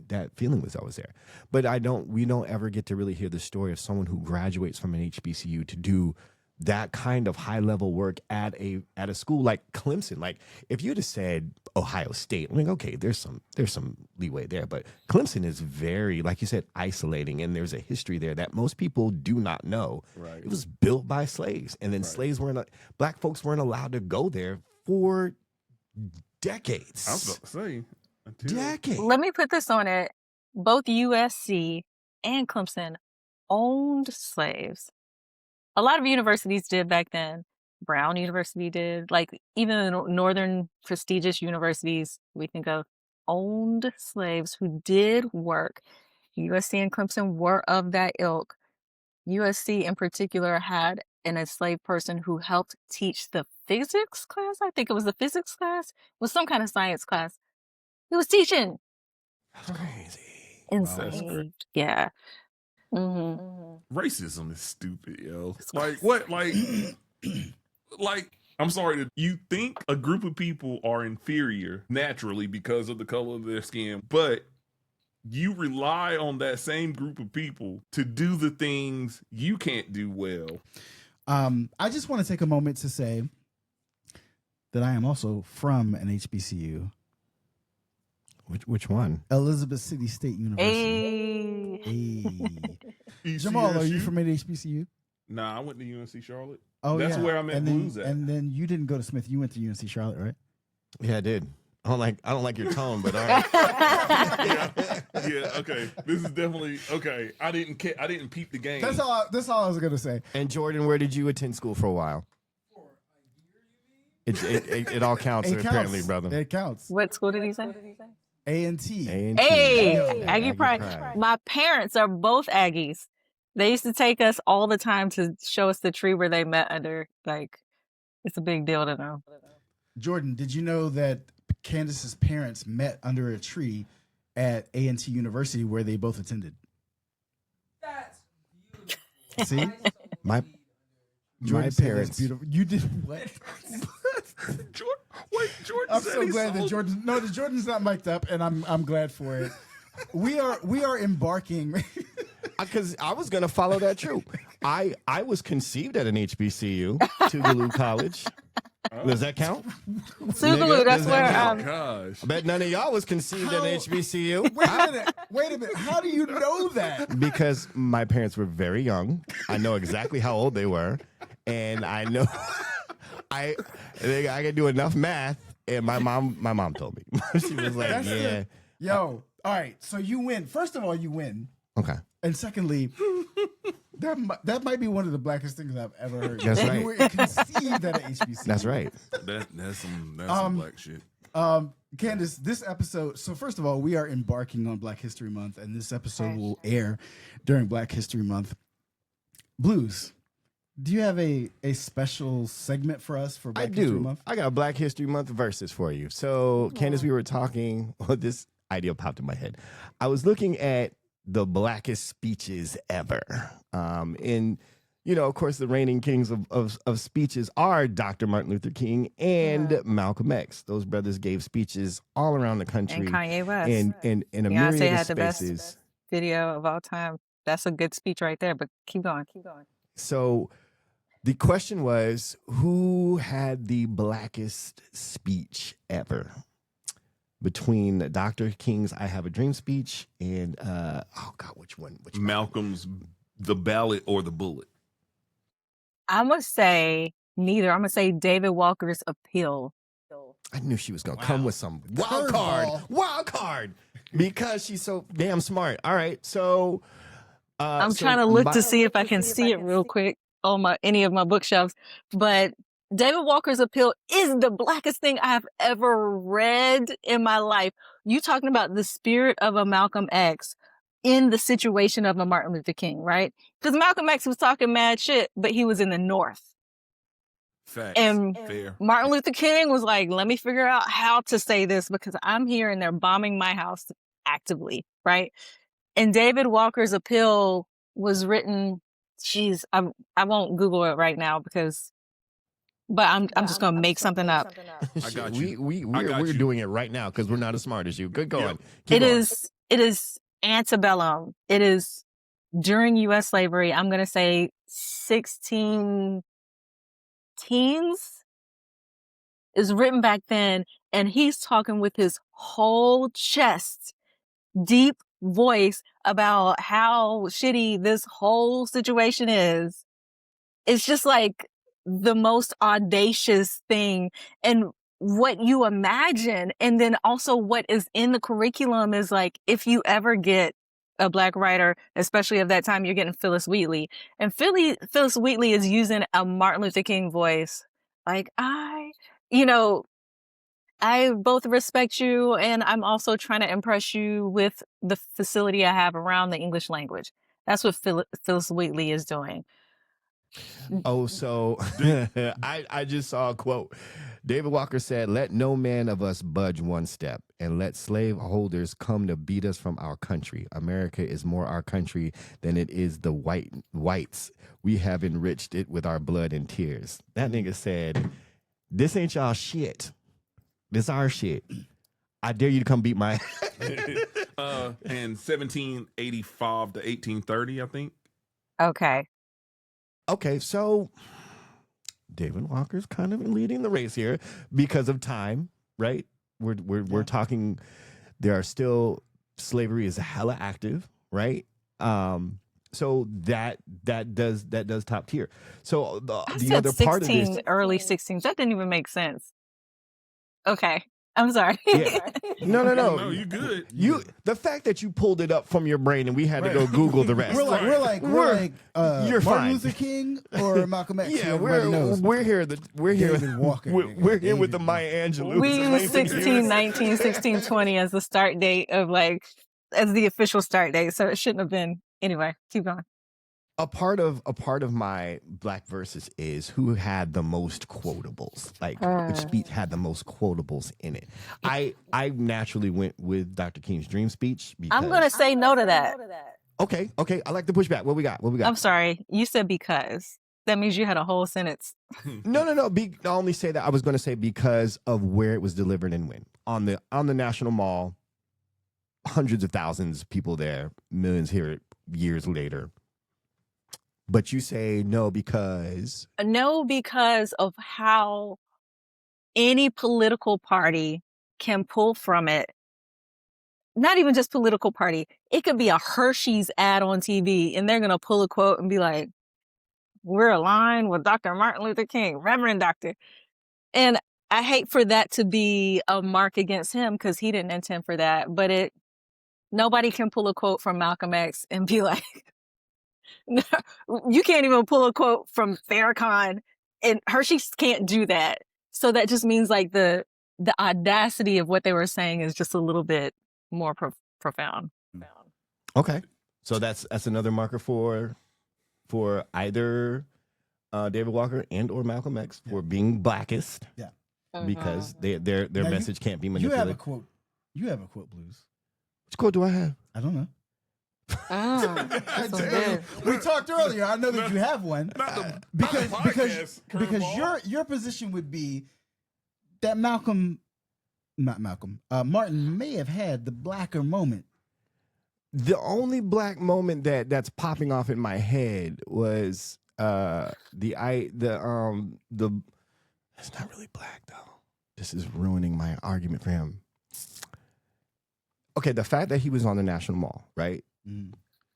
that feeling was always there. But we don't ever get to really hear the story of someone who graduates from an HBCU to do that kind of high level work at a school like Clemson. Like if you'd have said Ohio State, I mean, okay, there's some leeway there, but Clemson is very, like you said, isolating, and there's a history there that most people do not know.
Right.
It was built by slaves, and then Black folks weren't allowed to go there for decades.
I was about to say
decades.
Let me put this on it. Both USC and Clemson owned slaves. A lot of universities did back then. Brown University did. Like even the northern prestigious universities we think of owned slaves who did work. USC and Clemson were of that ilk. USC in particular had an enslaved person who helped teach the physics class. I think it was the physics class. It was some kind of science class. He was teaching.
That's crazy.
Enslaved.
Wow,
Yeah. Mm-hmm.
Racism is stupid, yo. Like what? Like I'm sorry. You think a group of people are inferior naturally because of the color of their skin, but you rely on that same group of people to do the things you can't do well.
I just want to take a moment to say that I am also from an HBCU.
Which one?
Elizabeth City State University. Hey. Jamal, are you from an HBCU?
Nah, I went to UNC Charlotte.
Oh,
that's
yeah.
where I met Blues at.
And then you didn't go to Smith. You went to UNC Charlotte, right?
Yeah, I did. I don't like your tone, but all right.
yeah, okay. This is definitely okay. I didn't peep the game.
That's all I was gonna say.
And Jordan, where did you attend school for a while? It all counts, apparently, brother.
It counts.
What school did he say?
A&T.
Hey, Aggie Pride. My parents are both Aggies. They used to take us all the time to show us the tree where they met under. Like, it's a big deal to know.
Jordan, did you know that Candace's parents met under a tree at A&T University where they both attended?
That's beautiful.
See?
My
Jordan said
parents.
that's beautiful. You did what?
Jordan.
I'm so glad that Jordan's not mic'd up, and I'm glad for it. We are embarking.
Because I was going to follow that troop. I was conceived at an HBCU, Tougaloo College. Does that count?
Tougaloo, that's where
Gosh.
I bet none of y'all was conceived at an HBCU.
Wait a minute. How do you know that?
Because my parents were very young. I know exactly how old they were. And I know I can do enough math. And my mom told me. She was like, yeah.
Yo, all right. So you win. First of all, you win.
Okay.
And secondly, that might be one of the blackest things I've ever heard.
That's right.
You were conceived at an HBCU.
That's right.
That's some black shit.
Candace, this episode, so first of all, we are embarking on Black History Month, and this episode will air during Black History Month. Blues, do you have a special segment for us for Black History Month?
I got Black History Month verses for you. So, Candace, we were talking, this idea popped in my head. I was looking at the blackest speeches ever. And, of course, the reigning kings of speeches are Dr. Martin Luther King and Malcolm X. Those brothers gave speeches all around the country.
And Kanye West.
And in a
Beyonce
myriad
had
of
the
spaces.
best video of all time. That's a good speech right there, but keep going.
So the question was, who had the blackest speech ever? Between Dr. King's I Have a Dream speech and, which one?
Malcolm's The Ballot or the Bullet?
I'm going to say neither. I'm going to say David Walker's Appeal.
I knew she was going to come with some wild card, because she's so damn smart. All right, so
I'm trying to look to see if I can see it real quick on any of my bookshelves, but David Walker's Appeal is the blackest thing I've ever read in my life. You talking about the spirit of a Malcolm X in the situation of a Martin Luther King, right? Because Malcolm X was talking mad shit, but he was in the North.
Facts.
And
Fair.
Martin Luther King was like, let me figure out how to say this because I'm here and they're bombing my house actively, right? And David Walker's Appeal was written, I won't Google it right now but I'm just gonna make something up.
I got you.
We're doing it right now because we're not as smart as you. Good going.
It is antebellum. It is during U.S. slavery. I'm gonna say 16 teens is written back then, and he's talking with his whole chest, deep voice about how shitty this whole situation is. It's just like the most audacious thing, and what you imagine, and then also what is in the curriculum is like, if you ever get a black writer, especially of that time, you're getting Phyllis Wheatley, and Phyllis Wheatley is using a Martin Luther King voice. Like, I both respect you, and I'm also trying to impress you with the facility I have around the English language. That's what Phyllis Wheatley is doing.
Oh, so I just saw a quote. David Walker said, "Let no man of us budge one step, and let slaveholders come to beat us from our country. America is more our country than it is the whites. We have enriched it with our blood and tears." That nigga said, "This ain't y'all shit. This our shit. I dare you to come beat my."
And 1785 to 1830, I think.
Okay,
so David Walker's kind of leading the race here because of time, right? We're talking There are still, slavery is hella active, right? So that does top tier. So
I
the
said
other part of
16,
this,
early 16s. That didn't even make sense. Okay. I'm sorry.
yeah, no,
No, you good.
the fact that you pulled it up from your brain and we had to go Google the rest.
We're like
you're
Martin
fine.
Luther King or Malcolm X.
Yeah,
Everybody knows.
we're here. We're here.
David Walker.
We're here with the
David.
Maya Angelou.
We use 16, 19, 16, 20 as the start date of as the official start date. So it shouldn't have been. Anyway, keep going.
A part of my Black versus is who had the most quotables, like which speech had the most quotables in it. I naturally went with Dr. King's dream speech. Because,
I'm going to say no to that.
Okay. I like the pushback. What we got?
I'm sorry. You said because. That means you had a whole sentence.
No. I only say that I was going to say because of where it was delivered and when. On the National Mall, hundreds of thousands of people there, millions here years later. But you say no because?
No, because of how any political party can pull from it. Not even just political party. It could be a Hershey's ad on TV and they're going to pull a quote and be like, we're aligned with Dr. Martin Luther King, Reverend Doctor. And I hate for that to be a mark against him because he didn't intend for that. But nobody can pull a quote from Malcolm X and be like, you can't even pull a quote from Farrakhan, and Hershey can't do that. So that just means like the audacity of what they were saying is just a little bit more profound.
Okay, so that's another marker for either David Walker and or Malcolm X for being blackest.
Yeah,
because their message can't be
You
manipulated.
You have a quote, Blues.
Which quote do I have?
I don't know.
That's good.
We talked earlier. I know that you have one because your position would be that Martin may have had the blacker moment.
The only black moment that's popping off in my head was it's not really black though. This is ruining my argument for him. Okay, the fact that he was on the National Mall, right?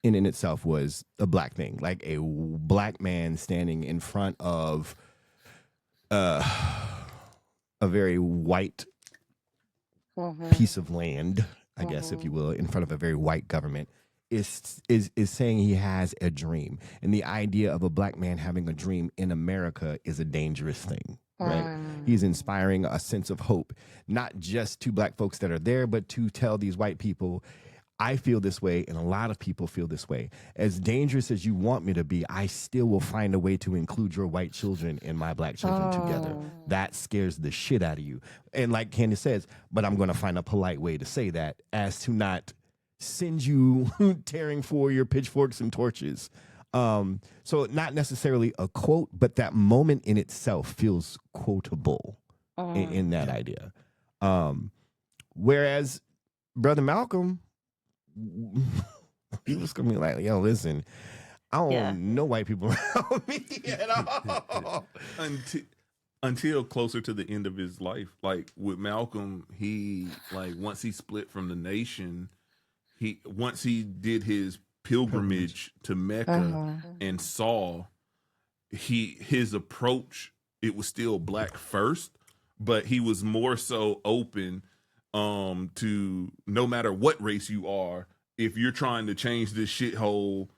In itself was a black thing, like a black man standing in front of a very white piece of land, I guess, if you will, in front of a very white government, is saying he has a dream. And the idea of a black man having a dream in America is a dangerous thing, right? He's inspiring a sense of hope, not just to black folks that are there, but to tell these white people, I feel this way, and a lot of people feel this way. As dangerous as you want me to be, I still will find a way to include your white children and my black children together. That scares the shit out of you. And like Candace says, but I'm going to find a polite way to say that as to not send you tearing for your pitchforks and torches. So not necessarily a quote, but that moment in itself feels quotable in that idea. Whereas Brother Malcolm, he was gonna be like, yo, listen, I don't want no white people around me at all.
Until closer to the end of his life. Like with Malcolm, he once he split from the nation, once he did his pilgrimage to Mecca and saw his approach, it was still black first, but he was more so open to no matter what race you are, if you're trying to change this shithole,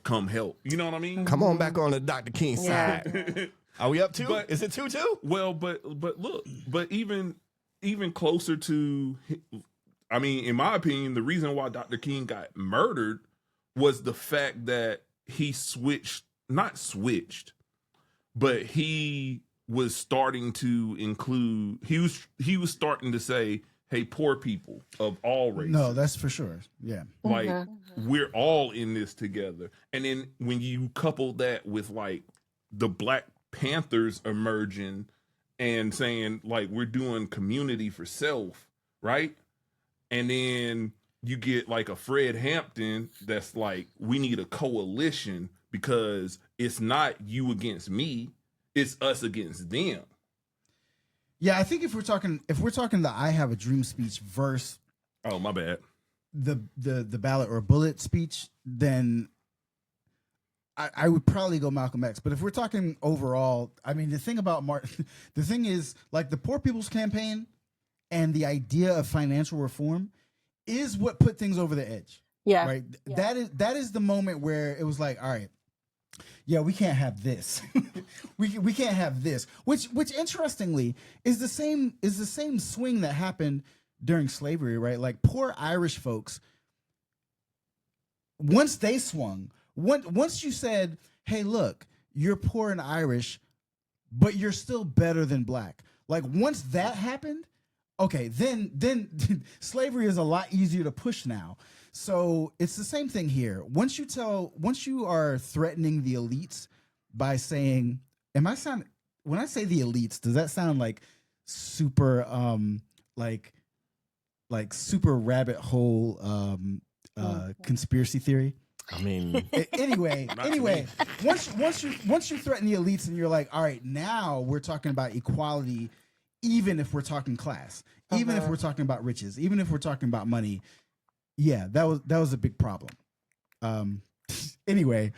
come help. You know what I mean?
Come on back on the Dr. King side. Are we up 2? Is it 2-2?
Well, but look, but even closer to, I mean, in my opinion, the reason why Dr. King got murdered was the fact that he but he was starting to include, he was starting to say, hey, poor people of all races.
No, that's for sure. Yeah.
We're all in this together. And then when you couple that with the Black Panthers emerging and saying we're doing community for self, right? And then you get a Fred Hampton that's we need a coalition because it's not you against me, it's us against them.
Yeah, I think if we're talking the "I have a dream" speech versus
Oh, my bad.
the ballot or bullet speech, then I would probably go Malcolm X. But if we're talking overall, I mean, the thing about the thing is, like, the Poor People's Campaign and the idea of financial reform is what put things over the edge.
Yeah.
Right. Yeah. That is the moment where it was like, all right, yeah, we can't have this. we can't have this. Which interestingly is the same swing that happened during slavery, right? Like, poor Irish folks, once they swung, once you said, hey, look, you're poor and Irish, but you're still better than black. Like, once that happened, okay, then slavery is a lot easier to push now. So it's the same thing here. Once you are threatening the elites by saying, when I say the elites, does that sound like super like super rabbit hole conspiracy theory?
I mean,
anyway, once you threaten the elites and you're like, all right, now we're talking about equality, even if we're talking class, even if we're talking about riches, even if we're talking about money. Yeah, that was a big problem. Anyway,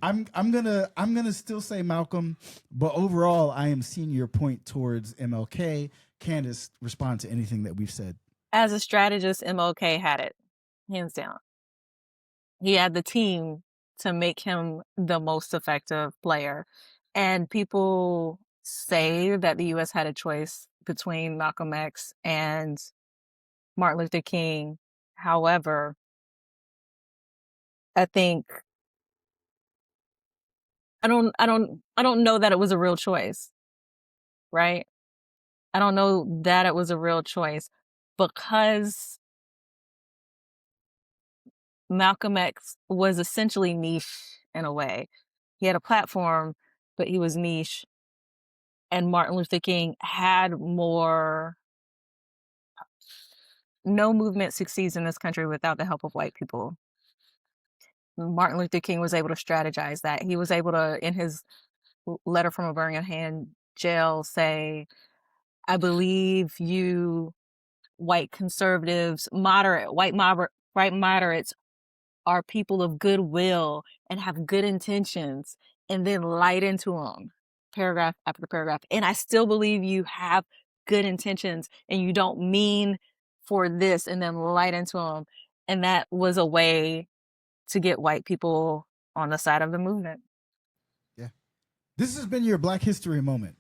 I'm gonna still say Malcolm, but overall I am seeing your point towards MLK. Candace, respond to anything that we've said.
As a strategist, MLK had it, hands down. He had the team to make him the most effective player. And people say that the U.S. had a choice between Malcolm X and Martin Luther King. However, I think I don't know that it was a real choice, right? I don't know that it was a real choice because Malcolm X was essentially niche in a way. He had a platform, but he was niche. And Martin Luther King had more. No movement succeeds in this country without the help of white people. Martin Luther King was able to strategize that. He was able to, in his letter from a Birmingham jail, say, I believe you white conservatives, white moderates are people of goodwill and have good intentions, and then light into them paragraph after paragraph. And I still believe you have good intentions and you don't mean for this, and then light into them. And that was a way to get white people on the side of the movement.
Yeah. This has been your Black History moment.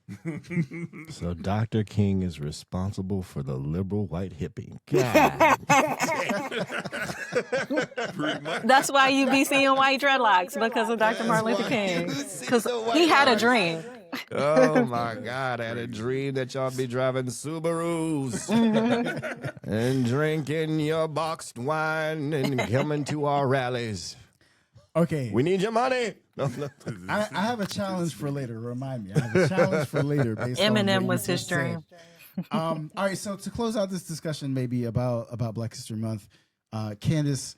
So Dr. King is responsible for the liberal white hippie. God.
That's why you be seeing white dreadlocks, because of Dr. Martin Luther King. Because he had a dream.
Oh my God, I had a dream that y'all be driving Subarus and drinking your boxed wine and coming to our rallies.
Okay.
We need your money.
I have a challenge for later. Remind me. I have a challenge for later. Based on
Eminem
what
was
you
his
just said.
dream.
All right. So to close out this discussion, maybe about Black History Month, Candace,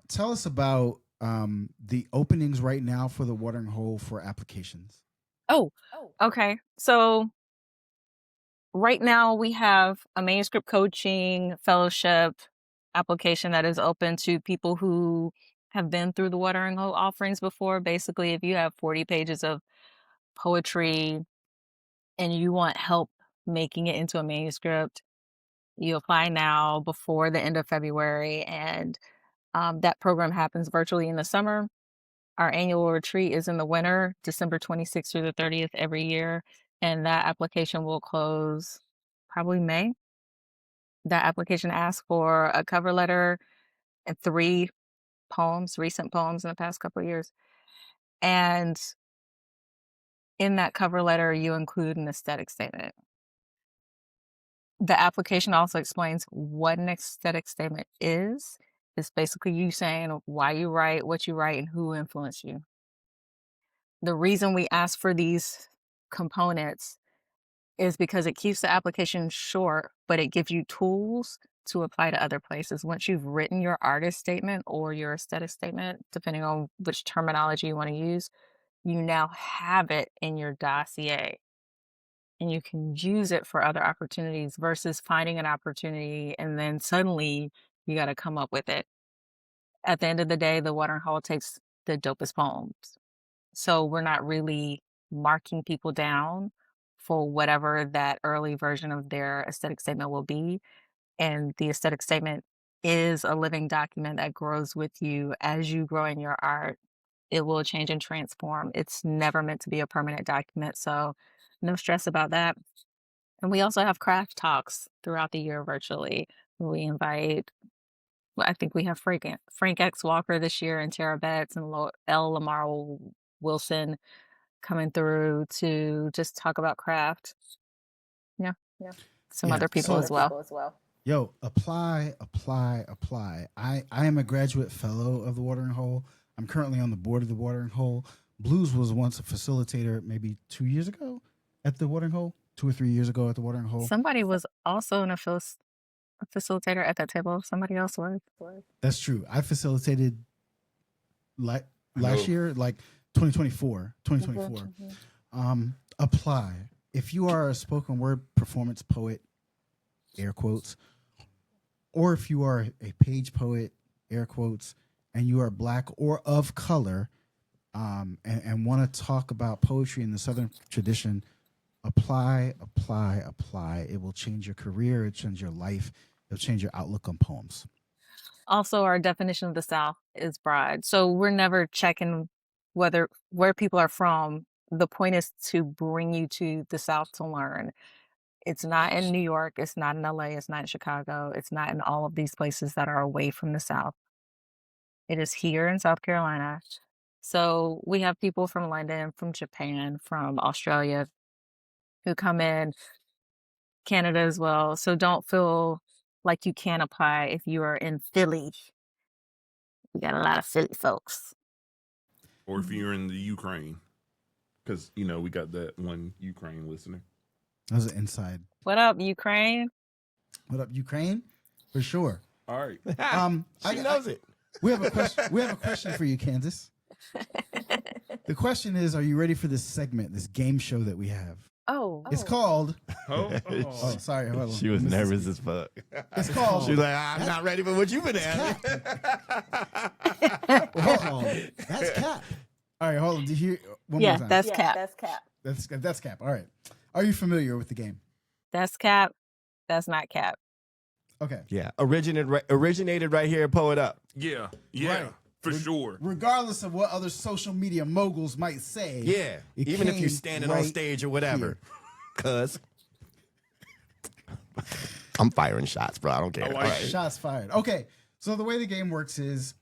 tell us about the openings right now for the Watering Hole for applications.
Oh, okay. So right now we have a manuscript coaching fellowship application that is open to people who have been through the Watering Hole offerings before. Basically, if you have 40 pages of poetry and you want help making it into a manuscript, you apply now before the end of February. And that program happens virtually in the summer. Our annual retreat is in the winter, December 26th through the 30th every year. And that application will close probably May. That application asks for a cover letter and 3 poems, recent poems in the past couple of years. And in that cover letter, you include an aesthetic statement. The application also explains what an aesthetic statement is. It's basically you saying why you write, what you write, and who influenced you. The reason we ask for these components is because it keeps the application short, but it gives you tools to apply to other places. Once you've written your artist statement or your aesthetic statement, depending on which terminology you want to use, you now have it in your dossier. and you can use it for other opportunities versus finding an opportunity and then suddenly you got to come up with it. At the end of the day, the watering hole takes the dopest poems. So we're not really marking people down for whatever that early version of their aesthetic statement will be. And the aesthetic statement is a living document that grows with you as you grow in your art. It will change and transform. It's never meant to be a permanent document. So no stress about that. And we also have craft talks throughout the year virtually. We invite, I think we have Frank X. Walker this year and Tara Betts and L. Lamar Wilson coming through to just talk about craft. Yeah. Some other people as well.
Yo, apply. I am a graduate fellow of the Watering Hole. I'm currently on the board of the Watering Hole. Blues was once a facilitator maybe 2 years ago at the Watering Hole, 2 or 3 years ago at the Watering Hole.
Somebody was also a facilitator at that table. Somebody else was.
That's true. I facilitated last year, like 2024. Apply. If you are a spoken word performance poet, air quotes, or if you are a page poet, air quotes, and you are Black or of color, and want to talk about poetry in the Southern tradition, apply. It will change your career. It'll change your life. It'll change your outlook on poems.
Also, our definition of the South is broad. So we're never checking where people are from. The point is to bring you to the South to learn. It's not in New York. It's not in LA. It's not in Chicago. It's not in all of these places that are away from the South. It is here in South Carolina. So we have people from London, from Japan, from Australia who come in, Canada as well. So don't feel like you can't apply if you are in Philly. We got a lot of Philly folks.
Or if you're in the Ukraine, because, we got that one Ukraine listener.
That was an inside.
What up, Ukraine?
What up, Ukraine? For sure.
All right.
She knows it.
We have a question. We have a question for you, Candace. The question is: are you ready for this segment, this game show that we have? It's called. Oh, sorry. Hold on.
She was nervous as fuck.
It's called.
She was like, I'm not ready for what you've been asking.
Hold on. That's Cap. All right, hold on. Did you hear one more time?
That's Cap.
That's Cap. All right. Are you familiar with the game?
That's Cap. That's not Cap.
Okay.
Yeah. Originated right here at Poet Up.
Yeah.
Right.
For sure.
Regardless of what other social media moguls might say.
Yeah. Even if you're standing on stage or whatever. Cuz I'm firing shots, bro. I don't care.
I like
All right.
Shots fired. Okay. So the way the game works is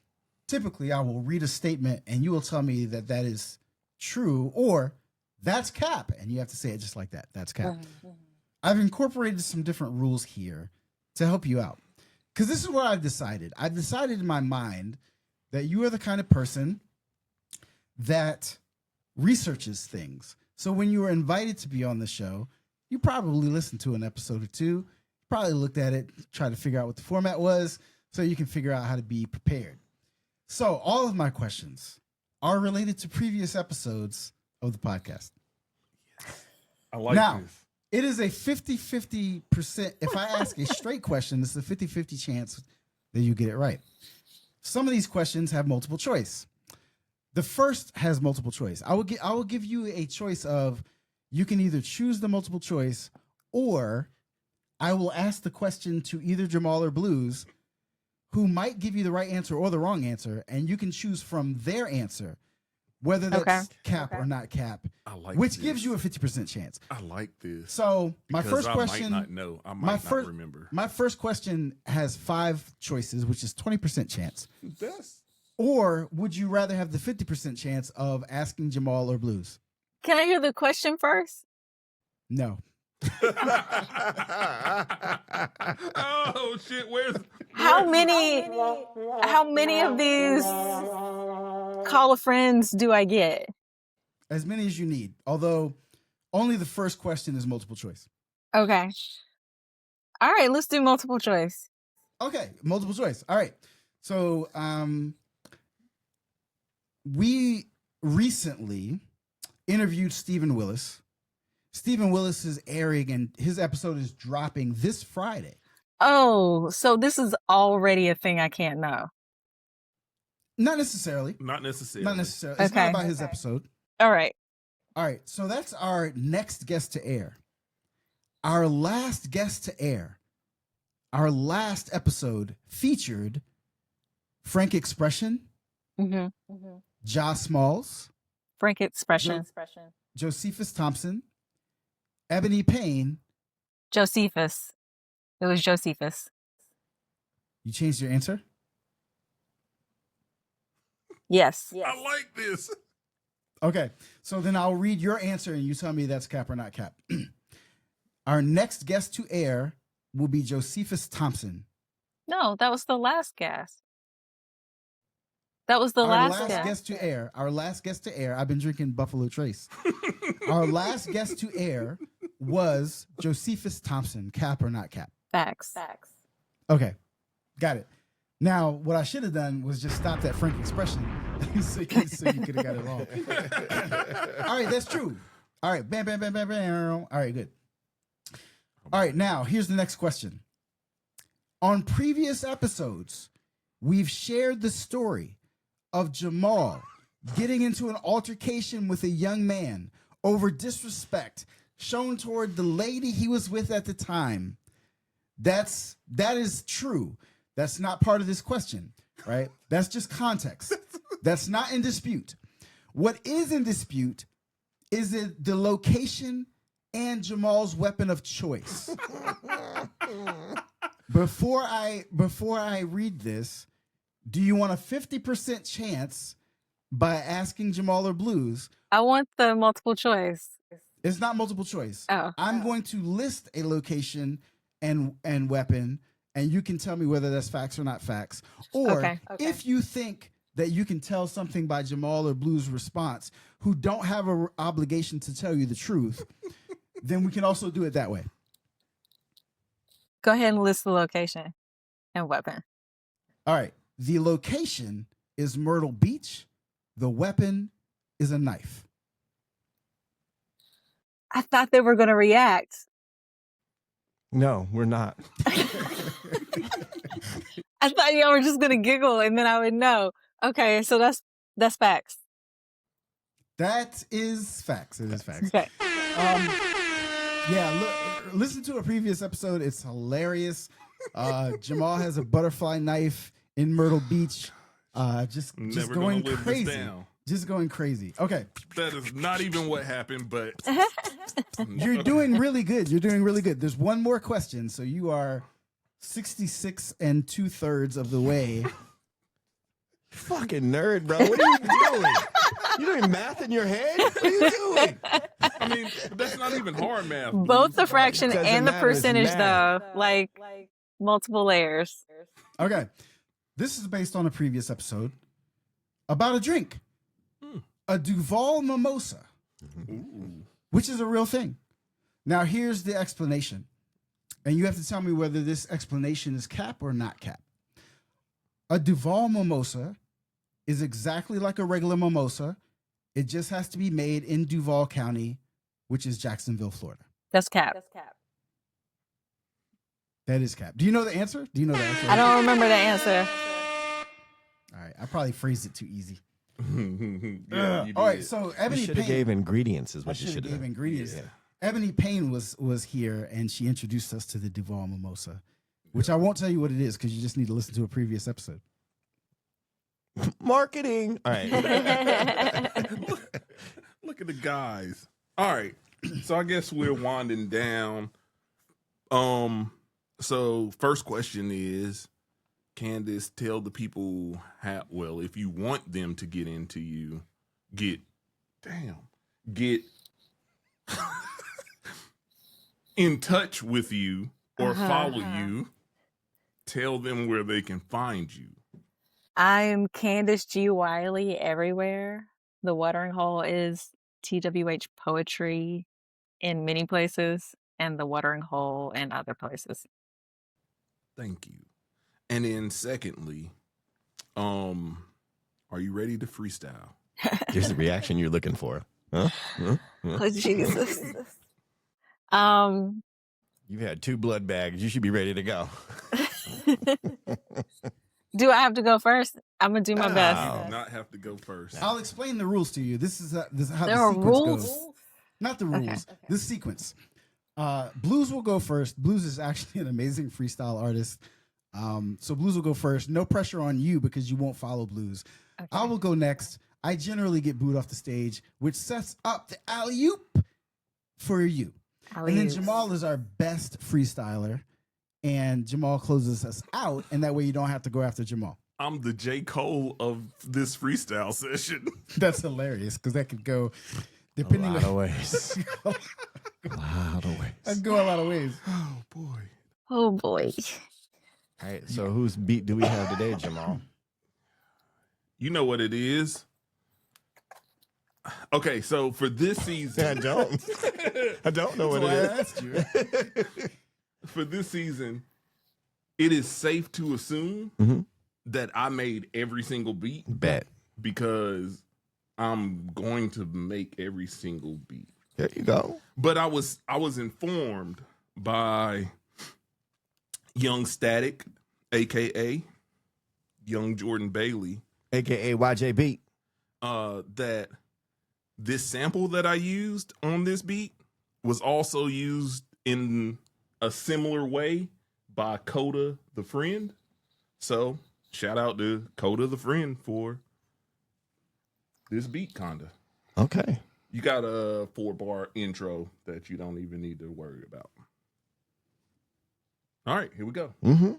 typically I will read a statement and you will tell me that is true or that's Cap. And you have to say it just like that. That's Cap. I've incorporated some different rules here to help you out. Because this is what I've decided. I've decided in my mind that you are the kind of person that researches things. So when you were invited to be on the show, you probably listened to an episode or two, probably looked at it, tried to figure out what the format was so you can figure out how to be prepared. So all of my questions are related to previous episodes of the podcast.
I like
now,
this.
It is a 50-50%. If I ask a straight question, it's a 50-50 chance that you get it right. Some of these questions have multiple choice. The first has multiple choice. I will give you a choice of you can either choose the multiple choice or I will ask the question to either Jamal or Blues, who might give you the right answer or the wrong answer, and you can choose from their answer whether that's Cap or not Cap, which gives you a 50% chance.
I like this.
So my
Because
first question,
I might not know. I might not remember.
My first question has 5 choices, which is 20% chance.
That's
Or would you rather have the 50% chance of asking Jamal or Blues?
Can I hear the question first?
No.
oh shit!
How many of these call of friends do I get?
As many as you need. Although only the first question is multiple choice.
Okay. All right, let's do multiple choice.
Okay, multiple choice. All right. So we recently interviewed Stephen Willis. Stephen Willis is airing, and his episode is dropping this Friday.
Oh, so this is already a thing I can't know.
Not necessarily.
Not necessarily.
Not necessarily. It's not about his episode.
All right.
All right. So that's our next guest to air. Our last guest to air. Our last episode featured Frank Expression, Josh Smalls,
Frank Expression,
Josephus Thompson, Ebony Payne.
Josephus. It was Josephus.
You changed your answer?
Yes.
I like this.
Okay. So then I'll read your answer and you tell me that's cap or not cap. Our next guest to air will be Josephus Thompson.
No, that was the last guest. That was the
Our
last guest.
guest to air. Our last guest to air. I've been drinking Buffalo Trace. Our last guest to air was Josephus Thompson. Cap or not cap?
Facts.
Okay. Got it. Now, what I should have done was just stopped at Frank Expression so you could have got it wrong. All right, that's true. All right, bam, bam, bam, bam, bam. All right, good. All right, now, here's the next question. On previous episodes, we've shared the story of Jamal getting into an altercation with a young man over disrespect shown toward the lady he was with at the time. That is true. That's not part of this question, right? That's just context. That's not in dispute. What is in dispute is the location and Jamal's weapon of choice. Before I read this, do you want a 50% chance by asking Jamal or Blues?
I want the multiple choice.
It's not multiple choice.
Oh.
I'm going to list a location and weapon, and you can tell me whether that's facts or not facts. Or if you think that you can tell something by Jamal or Blue's response, who don't have an obligation to tell you the truth, then we can also do it that way.
Go ahead and list the location and weapon.
All right. The location is Myrtle Beach. The weapon is a knife.
I thought they were going to react.
No, we're not.
I thought y'all were just going to giggle and then I would know. Okay, so that's facts.
That is facts. It is facts.
Okay.
Listen to a previous episode. It's hilarious. Jamal has a butterfly knife in Myrtle Beach. Just going crazy. Just going crazy. Okay.
That is not even what happened, but
you're doing really good. You're doing really good. There's one more question, so you are 66 2/3 of the way.
Fucking nerd, bro. What are you doing? You doing math in your head? What are you doing?
I mean, that's not even hard math.
Both the fraction and the percentage, though, like multiple layers.
Okay. This is based on a previous episode about a drink. A Duval mimosa, which is a real thing. Now, here's the explanation. And you have to tell me whether this explanation is cap or not cap. A Duval mimosa is exactly like a regular mimosa. It just has to be made in Duval County, which is Jacksonville, Florida.
That's cap.
That is cap. Do you know the answer? Do you know the answer?
I don't remember the answer.
All right. I probably phrased it too easy.
Yeah,
all right. So Ebony
should have
Payne
gave ingredients is what you should have
gave
done.
ingredients.
Yeah.
Ebony Payne was here and she introduced us to the Duval mimosa, which I won't tell you what it is because you just need to listen to a previous episode.
Marketing. All right.
Look at the guys. All right. So I guess we're winding down. So first question is, Candace, tell the people if you want them to get into you, get in touch with you or follow you, tell them where they can find you.
I'm Candace G. Wiley everywhere. The watering hole is TWH Poetry in many places and the watering hole in other places.
Thank you. And then secondly, are you ready to freestyle?
Here's the reaction you're looking for. Huh?
Oh, Jesus.
You've had 2 blood bags. You should be ready to go.
Do I have to go first? I'm gonna do my best.
You do not have to go first.
I'll explain the rules to you. This is how
There
the
are
sequence
rules?
goes. Not the rules.
Okay.
This sequence. Blues will go first. Blues is actually an amazing freestyle artist. So Blues will go first. No pressure on you because you won't follow Blues.
Okay.
I will go next. I generally get booed off the stage, which sets up the alley-oop for you. And then
Alley-oops.
Jamal is our best freestyler. And Jamal closes us out. And that way you don't have to go after Jamal.
I'm the J. Cole of this freestyle session.
That's hilarious because that could go
A
depending
lot of
on
ways. A lot of ways.
that could go a lot of ways.
Oh, boy.
Oh boy.
All right, so whose beat do we have today, Jamal?
You know what it is. Okay, so for this season,
I don't. I don't know what
That's why
it
I
is.
asked you.
for this season, it is safe to assume
Mhm.
that I made every single beat
Bet.
because I'm going to make every single beat.
There you go.
But I was informed by Young Static, aka Young Jordan Bailey,
AKA YJB.
that this sample that I used on this beat was also used in a similar way by Coda the Friend. So shout out to Coda the Friend for this beat, kinda.
Okay.
You got a 4-bar intro that you don't even need to worry about. All right, here we go.
Mm-hmm.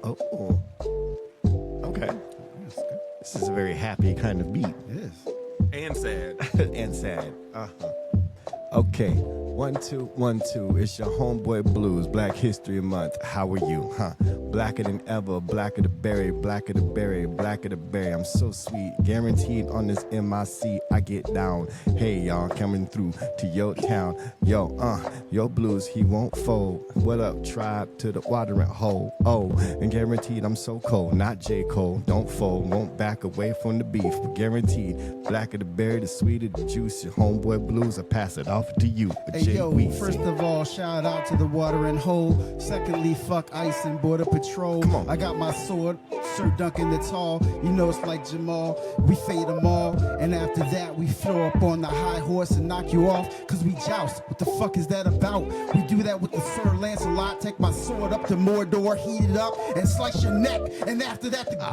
Oh. Okay. This is a very happy kind of beat.
It is.
And sad.
And sad. Uh-huh. Okay. 1, 2, 1, 2. It's your homeboy Blues, Black History Month. How are you? Huh? Blacker than ever, blacker the berry, blacker the berry, blacker the berry. I'm so sweet. Guaranteed on this MIC, I get down. Hey, y'all, coming through to your town. Yo Blues, he won't fold. What up, tribe, to the watering hole. Oh, and guaranteed I'm so cold. Not J. Cole. Don't fold, won't back away from the beef. But guaranteed, blacker the berry, the sweeter the juice. Your homeboy Blues, I pass it off to you.
Hey, yo, first of all, shout out to the watering hole. Secondly, fuck ICE and Border Patrol.
Come on.
I got my sword, Sir Duncan the Tall. You know it's like Jamal. We fade them all. And after that, we throw up on the high horse and knock you off. Cause we joust. What the fuck is that about? We do that with the Sir Lancelot. Take my sword up to Mordor, heat it up, and slice your neck. And after that, the blood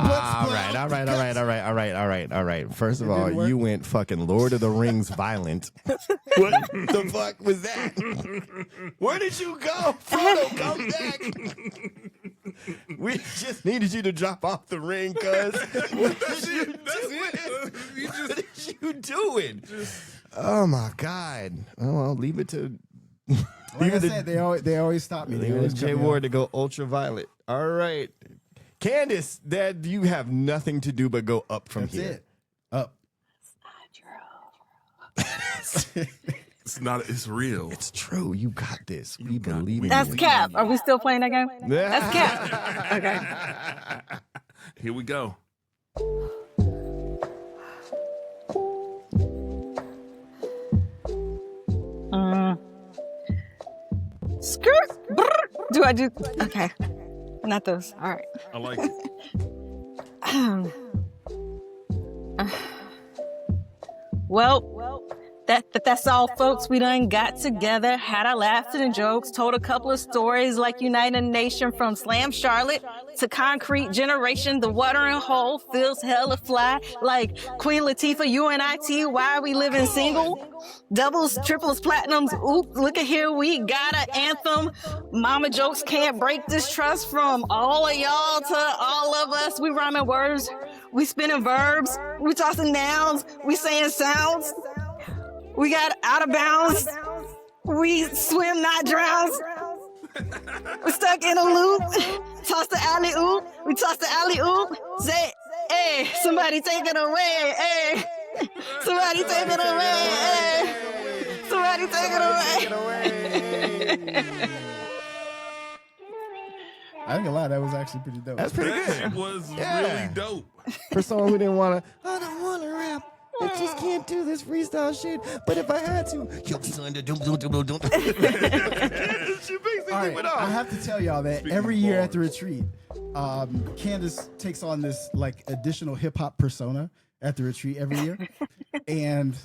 All right. First of
It
all,
didn't work?
you went fucking Lord of the Rings violent. What the fuck was that? Where did you go? Frodo, come back. We just needed you to drop off the ring, cuz. What are you doing? Oh my God. Oh, well, leave it to
Like I said, they always stop me. They
leave it
always
to
cut
Jay
me
Ward
off.
to go ultraviolet. All right. Candace, that you have nothing to do but go up from
That's
here.
it. Up.
It's not, it's real.
It's true. You got this. We believe in
That's
you.
Cap. Are we still playing that game? That's Cap. Okay.
Here we go.
Skirt. Brr. Do I do? Okay. Not those. All right.
I like it.
Well, that's all, folks. We done got together, had our laughs and jokes, told a couple of stories like United Nation from Slam Charlotte to Concrete Generation. The watering hole feels hella fly like Queen Latifah, UNIT. Why are we living single? Doubles, triples, platinums. Oop, look at here. We got an anthem. Mama jokes can't break this trust from all of y'all to all of us. We rhyming words. We spinning verbs. We tossing nouns. We saying sounds. We got out of bounds. We swim, not drown. We're stuck in a loop. Toss the alley oop. We toss the alley oop. Say, hey, somebody take it away. Hey, somebody take it away. Hey, somebody take it away.
I ain't gonna lie, that was actually pretty dope.
That's pretty
That
good.
shit was
Yeah.
really dope.
For someone who didn't want to, I don't want to rap. I just can't do this freestyle shit. But if I had to, yo, son, she basically
All right,
went off.
I have to tell y'all that
Speaking
every
of
year
bars.
at the retreat, Candace takes on this like additional hip hop persona at the retreat every year, and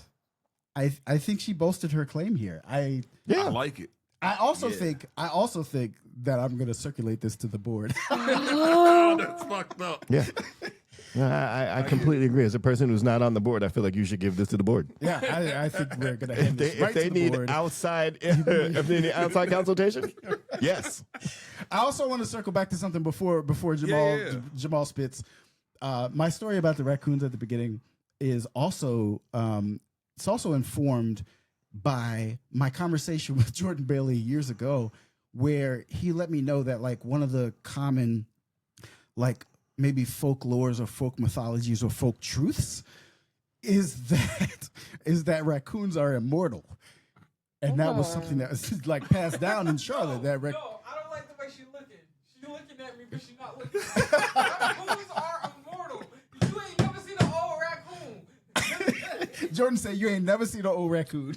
I think she boasted her claim here.
I
Yeah.
like it.
I also think that I'm gonna circulate this to the board.
Oh, that's fucked up.
Yeah. No, I completely agree. As a person who's not on the board, I feel like you should give this to the board.
Yeah, I think we're gonna hand this right
If they
to the
need
board.
outside, if they need outside consultation, yes.
I also want to circle back to something before Jamal
Yeah.
Jamal spits. My story about the raccoons at the beginning is also it's also informed by my conversation with Jordan Bailey years ago, where he let me know that like one of the common like maybe folklores or folk mythologies or folk truths is that raccoons are immortal. And that was something that was like passed down in Charlotte.
No, I don't like the way she's looking. She's looking at me, but she's not looking. Raccoons are immortal. You ain't never seen an old raccoon.
Jordan said you ain't never seen an old raccoon.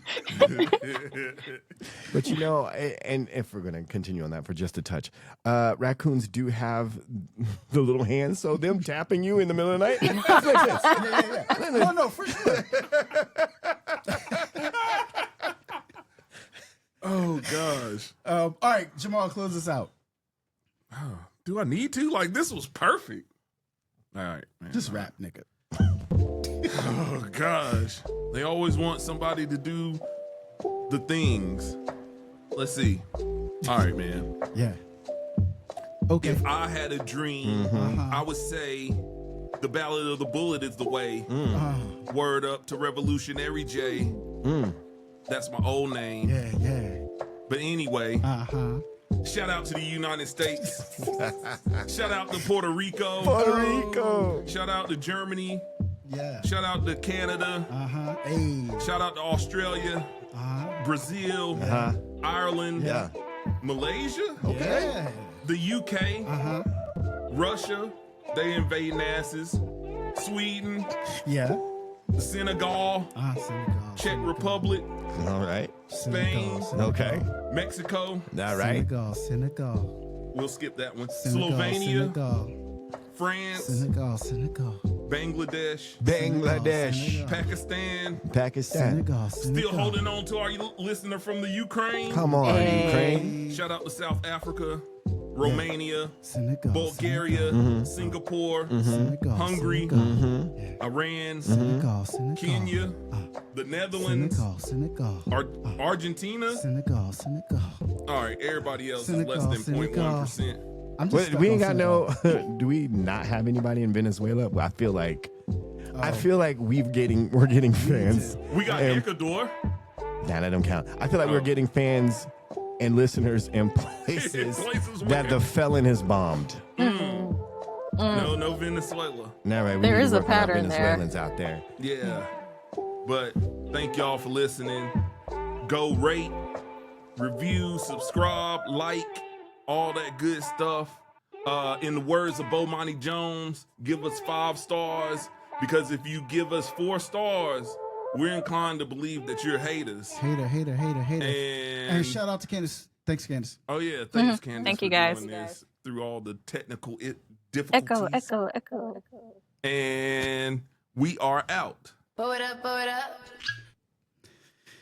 But you know, and if we're going to continue on that for just a touch, raccoons do have the little hands, so them tapping you in the middle of the night, that makes sense.
Yeah. No, for sure.
Oh gosh.
All right, Jamal, close us out.
Do I need to? Like, this was perfect. All right, man.
Just rap, nigga.
Oh gosh. They always want somebody to do the things. Let's see. All right, man.
Yeah. Okay.
If I had a dream, I would say the Ballad of the Bullet is the way. Word up to Revolutionary J. That's my old name.
Yeah.
But anyway,
Uh-huh.
shout out to the United States. Shout out to Puerto Rico.
Puerto Rico.
Shout out to Germany.
Yeah.
Shout out to Canada.
Uh-huh. Hey.
Shout out to Australia,
Uh-huh.
Brazil, Ireland,
Yeah.
Malaysia,
Yeah.
the UK,
Uh-huh.
Russia, they invading asses, Sweden,
Yeah.
Senegal,
Senegal.
Czech Republic,
All right.
Spain,
Okay.
Mexico.
All right.
Senegal.
We'll skip that one.
Senegal.
Slovenia,
Senegal.
France,
Senegal.
Bangladesh,
Bangladesh.
Pakistan.
Pakistan.
Senegal.
Still holding on to our listener from the Ukraine.
Come on,
Hey.
Ukraine.
Shout out to South Africa, Romania,
Senegal.
Bulgaria, Singapore,
Senegal.
Hungary,
Senegal.
Iran,
Senegal.
Kenya, the Netherlands,
Senegal.
Argentina.
Senegal.
All right, everybody else
Senegal,
is less than
Senegal.
0.1%.
I'm just
Wait,
stuck
we
on
ain't got
Senegal.
no. Do we not have anybody in Venezuela? I feel like we're getting fans.
We got
And-
Ecuador.
Nah, that don't count. I feel like we're getting fans and listeners in places
Places
that
where-
the felon has bombed.
No Venezuela.
Nah, right. We
There
need
is
to
a
work on our
pattern there.
Venezuelans out there.
Yeah. But thank y'all for listening. Go rate, review, subscribe, like, all that good stuff. In the words of Bomani Jones, give us 5 stars, because if you give us 4 stars, we're inclined to believe that you're haters.
Hater.
And
And shout out to Candace. Thanks, Candace.
oh yeah, thanks Candace.
Thank
for
you, guys.
doing this through all the technical difficulties.
Echo.
And we are out.
Pull it up, pull it up.